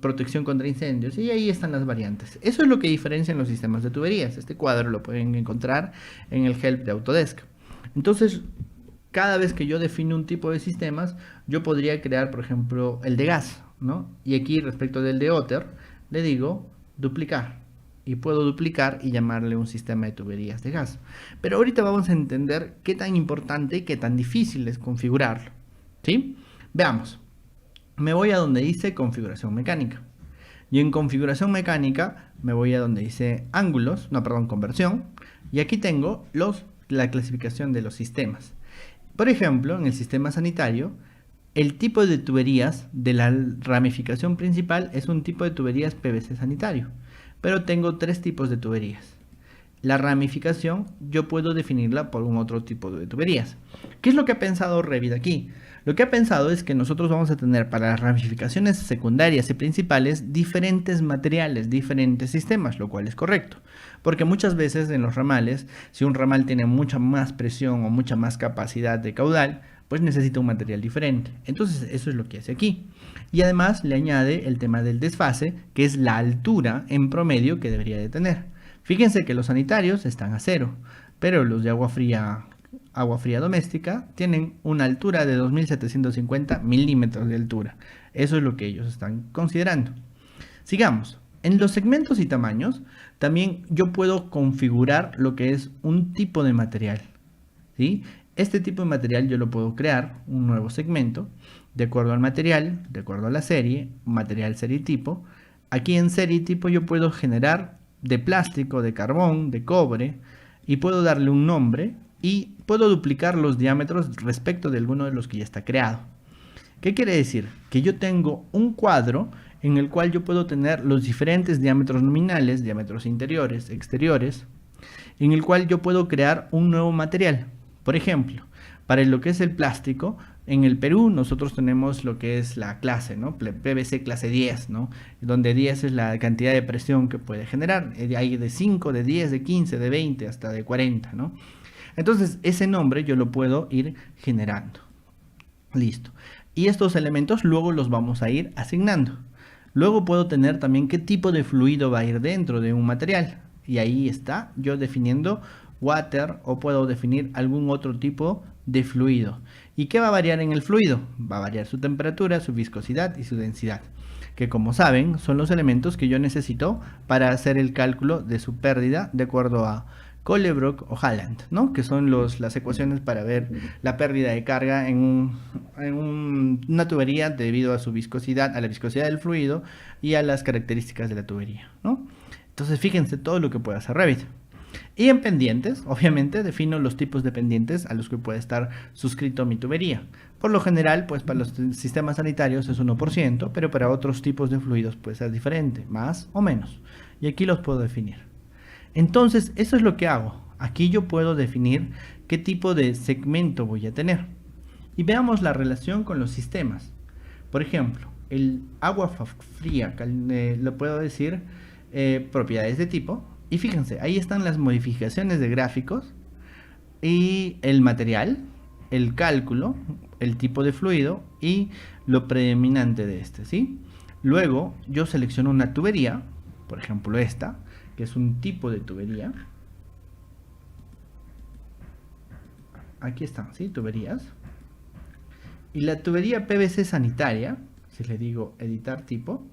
protección contra incendios. Y ahí están las variantes. Eso es lo que diferencian los sistemas de tuberías. Este cuadro lo pueden encontrar en el help de Autodesk. Entonces, cada vez que yo defino un tipo de sistemas, yo podría crear, por ejemplo, el de gas, ¿no? Y aquí, respecto del de Otter, le digo duplicar. Y puedo duplicar y llamarle un sistema de tuberías de gas. Pero ahorita vamos a entender qué tan importante y qué tan difícil es configurarlo, ¿sí? Veamos. Me voy a donde dice configuración mecánica. Y en configuración mecánica me voy a donde dice ángulos, no, perdón, conversión. Y aquí tengo la clasificación de los sistemas. Por ejemplo, en el sistema sanitario, el tipo de tuberías de la ramificación principal es un tipo de tuberías PVC sanitario. Pero tengo tres tipos de tuberías. La ramificación yo puedo definirla por un otro tipo de tuberías. ¿Qué es lo que ha pensado Revit aquí? Lo que ha pensado es que nosotros vamos a tener para las ramificaciones secundarias y principales diferentes materiales, diferentes sistemas, lo cual es correcto. Porque muchas veces en los ramales, si un ramal tiene mucha más presión o mucha más capacidad de caudal, pues necesita un material diferente. Entonces eso es lo que hace aquí. Y además le añade el tema del desfase, que es la altura en promedio que debería de tener. Fíjense que los sanitarios están a 0, pero los de agua fría doméstica tienen una altura de 2750 milímetros de altura. Eso es lo que ellos están considerando. Sigamos. En los segmentos y tamaños, también yo puedo configurar lo que es un tipo de material, ¿sí? Este tipo de material yo lo puedo crear, un nuevo segmento, de acuerdo al material, de acuerdo a la serie, material, serie y tipo. Aquí en serie y tipo yo puedo generar de plástico, de carbón, de cobre, y puedo darle un nombre y puedo duplicar los diámetros respecto de alguno de los que ya está creado. ¿Qué quiere decir? Que yo tengo un cuadro en el cual yo puedo tener los diferentes diámetros nominales, diámetros interiores, exteriores, en el cual yo puedo crear un nuevo material. Por ejemplo, para lo que es el plástico, en el Perú nosotros tenemos lo que es la clase, ¿no? PVC clase 10, ¿no? Donde 10 es la cantidad de presión que puede generar. Hay de 5, de 10, de 15, de 20, hasta de 40, ¿no? Entonces, ese nombre yo lo puedo ir generando. Listo. Y estos elementos luego los vamos a ir asignando. Luego puedo tener también qué tipo de fluido va a ir dentro de un material. Y ahí está yo definiendo water, o puedo definir algún otro tipo de fluido. ¿Y qué va a variar en el fluido? Va a variar su temperatura, su viscosidad y su densidad, que como saben son los elementos que yo necesito para hacer el cálculo de su pérdida de acuerdo a Colebrook o Haaland, ¿no? Que son las ecuaciones para ver la pérdida de carga una tubería debido a su viscosidad, a la viscosidad del fluido y a las características de la tubería, ¿no? Entonces fíjense todo lo que puede hacer Revit. Y en pendientes, obviamente, defino los tipos de pendientes a los que puede estar suscrito mi tubería. Por lo general, pues para los sistemas sanitarios es 1%, pero para otros tipos de fluidos puede ser diferente, más o menos. Y aquí los puedo definir. Entonces, eso es lo que hago. Aquí yo puedo definir qué tipo de segmento voy a tener. Y veamos la relación con los sistemas. Por ejemplo, el agua fría, le puedo decir propiedades de tipo. Y fíjense, ahí están las modificaciones de gráficos y el material, el cálculo, el tipo de fluido y lo predominante de este, ¿sí? Luego yo selecciono una tubería, por ejemplo esta, que es un tipo de tubería. Aquí están, ¿sí? Tuberías. Y la tubería PVC sanitaria, si le digo editar tipo,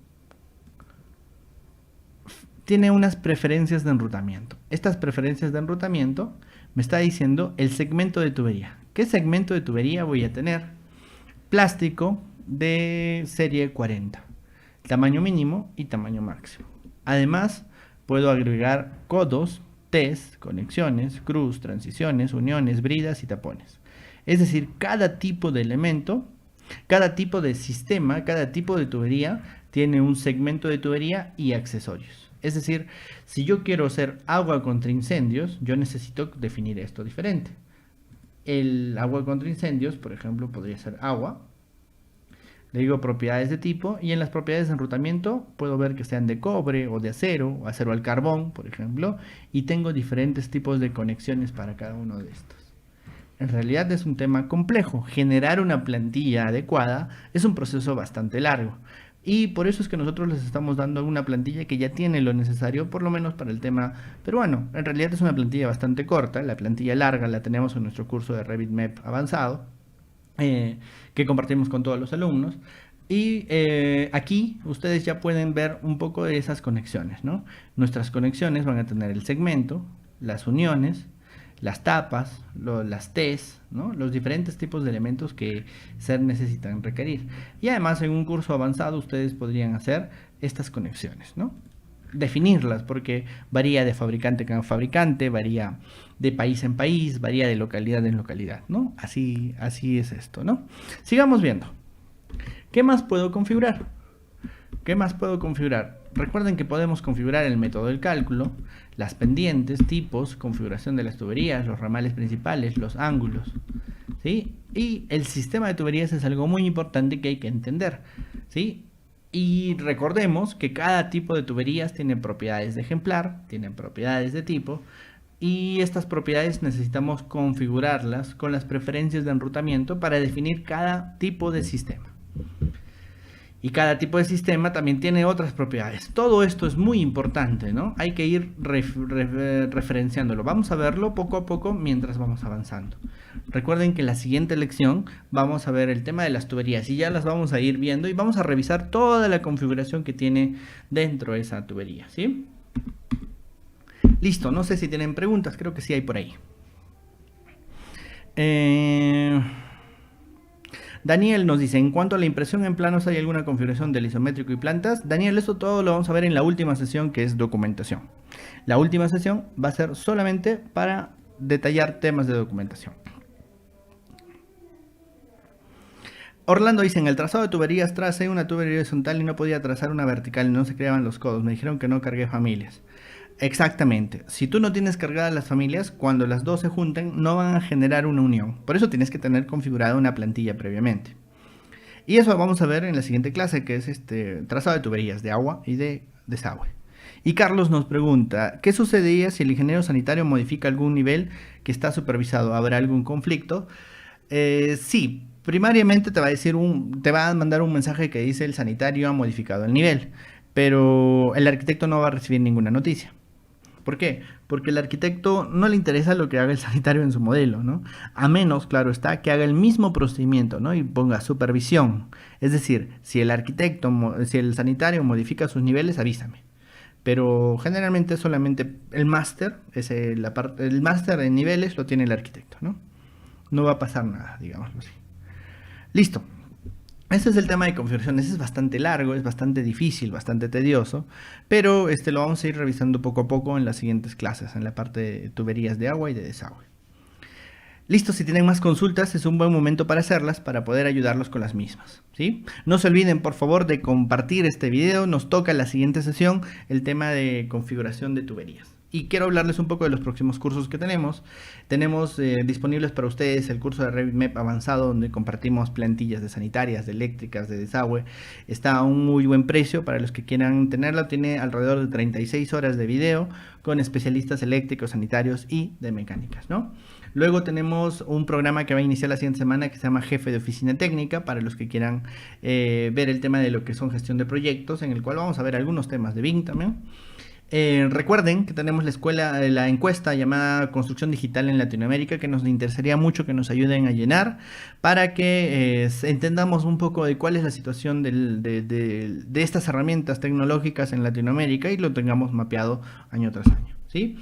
tiene unas preferencias de enrutamiento. Estas preferencias de enrutamiento me está diciendo el segmento de tubería. ¿Qué segmento de tubería voy a tener? Plástico de serie 40, tamaño mínimo y tamaño máximo. Además, puedo agregar codos, Ts, conexiones, cruz, transiciones, uniones, bridas y tapones. Es decir, cada tipo de elemento, cada tipo de sistema, cada tipo de tubería tiene un segmento de tubería y accesorios. Es decir, si yo quiero hacer agua contra incendios, yo necesito definir esto diferente. El agua contra incendios, por ejemplo, podría ser agua. Le digo propiedades de tipo, y en las propiedades de enrutamiento puedo ver que sean de cobre o de acero o acero al carbón, por ejemplo, y tengo diferentes tipos de conexiones para cada uno de estos. En realidad es un tema complejo. Generar una plantilla adecuada es un proceso bastante largo. Y por eso es que nosotros les estamos dando una plantilla que ya tiene lo necesario, por lo menos para el tema peruano. En realidad es una plantilla bastante corta. La plantilla larga la tenemos en nuestro curso de Revit MEP avanzado, que compartimos con todos los alumnos. Y aquí ustedes ya pueden ver un poco de esas conexiones, ¿no? Nuestras conexiones van a tener el segmento, las uniones, las tapas, las Ts, ¿no? Los diferentes tipos de elementos que se necesitan requerir. Y además en un curso avanzado ustedes podrían hacer estas conexiones, ¿no? Definirlas, porque varía de fabricante a fabricante, varía de país en país, varía de localidad en localidad, ¿no? Así es esto, ¿no? Sigamos viendo. ¿Qué más puedo configurar? ¿Qué más puedo configurar? Recuerden que podemos configurar el método del cálculo, las pendientes, tipos, configuración de las tuberías, los ramales principales, los ángulos, ¿sí? Y el sistema de tuberías es algo muy importante que hay que entender, ¿sí? Y recordemos que cada tipo de tuberías tiene propiedades de ejemplar, tienen propiedades de tipo, y estas propiedades necesitamos configurarlas con las preferencias de enrutamiento para definir cada tipo de sistema. Y cada tipo de sistema también tiene otras propiedades. Todo esto es muy importante, ¿no? Hay que ir referenciándolo. Vamos a verlo poco a poco mientras vamos avanzando. Recuerden que en la siguiente lección vamos a ver el tema de las tuberías y ya las vamos a ir viendo y vamos a revisar toda la configuración que tiene dentro de esa tubería, ¿sí? Listo, no sé si tienen preguntas, creo que sí hay por ahí. Daniel nos dice, en cuanto a la impresión en planos, ¿hay alguna configuración del isométrico y plantas? Daniel, eso todo lo vamos a ver en la última sesión, que es documentación. La última sesión va a ser solamente para detallar temas de documentación. Orlando dice, en el trazado de tuberías tracé una tubería horizontal y no podía trazar una vertical, no se creaban los codos, me dijeron que no cargué familias. Exactamente, si tú no tienes cargadas las familias, cuando las dos se junten no van a generar una unión, por eso tienes que tener configurada una plantilla previamente. Y eso vamos a ver en la siguiente clase, que es trazado de tuberías de agua y de desagüe. Y Carlos nos pregunta, ¿qué sucedería si el ingeniero sanitario modifica algún nivel que está supervisado? ¿Habrá algún conflicto? Sí, primariamente te va a decir te va a mandar un mensaje que dice el sanitario ha modificado el nivel, pero el arquitecto no va a recibir ninguna noticia. ¿Por qué? Porque el arquitecto no le interesa lo que haga el sanitario en su modelo, ¿no? A menos, claro está, que haga el mismo procedimiento, ¿no? Y ponga supervisión. Es decir, si si el sanitario modifica sus niveles, avísame. Pero generalmente solamente el máster, el máster en niveles lo tiene el arquitecto, ¿no? No va a pasar nada, digámoslo así. Listo. Este es el tema de configuraciones, es bastante largo, es bastante difícil, bastante tedioso, pero lo vamos a ir revisando poco a poco en las siguientes clases, en la parte de tuberías de agua y de desagüe. Listo, si tienen más consultas es un buen momento para hacerlas para poder ayudarlos con las mismas, ¿sí? No se olviden por favor de compartir este video, nos toca en la siguiente sesión el tema de configuración de tuberías. Y quiero hablarles un poco de los próximos cursos que tenemos. Tenemos disponibles para ustedes el curso de Revit MEP avanzado, donde compartimos plantillas de sanitarias, de eléctricas, de desagüe. Está a un muy buen precio para los que quieran tenerlo. Tiene alrededor de 36 horas de video con especialistas eléctricos, sanitarios y de mecánicas, ¿no? Luego tenemos un programa que va a iniciar la siguiente semana que se llama Jefe de Oficina Técnica, para los que quieran ver el tema de lo que son gestión de proyectos, en el cual vamos a ver algunos temas de BIM también. Recuerden que tenemos la encuesta llamada Construcción Digital en Latinoamérica, que nos interesaría mucho que nos ayuden a llenar para que entendamos un poco de cuál es la situación de estas herramientas tecnológicas en Latinoamérica y lo tengamos mapeado año tras año, ¿sí?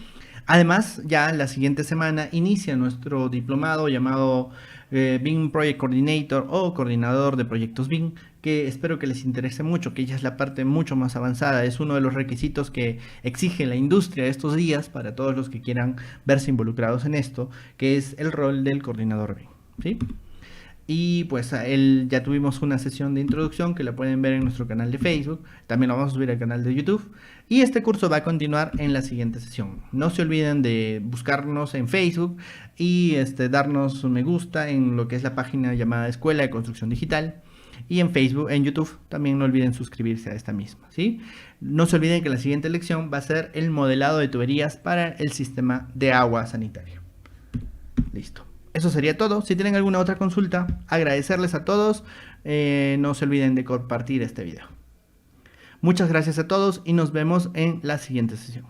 Además, ya la siguiente semana inicia nuestro diplomado llamado BIM Project Coordinator o Coordinador de Proyectos BIM, que espero que les interese mucho, que ya es la parte mucho más avanzada. Es uno de los requisitos que exige la industria estos días para todos los que quieran verse involucrados en esto, que es el rol del coordinador BIM, ¿sí? Y pues ya tuvimos una sesión de introducción que la pueden ver en nuestro canal de Facebook. También lo vamos a subir al canal de YouTube. Y este curso va a continuar en la siguiente sesión. No se olviden de buscarnos en Facebook y darnos un me gusta en lo que es la página llamada Escuela de Construcción Digital. Y en Facebook, en YouTube, también no olviden suscribirse a esta misma, ¿sí? No se olviden que la siguiente lección va a ser el modelado de tuberías para el sistema de agua sanitario. Listo. Eso sería todo. Si tienen alguna otra consulta, agradecerles a todos. No se olviden de compartir este video. Muchas gracias a todos y nos vemos en la siguiente sesión.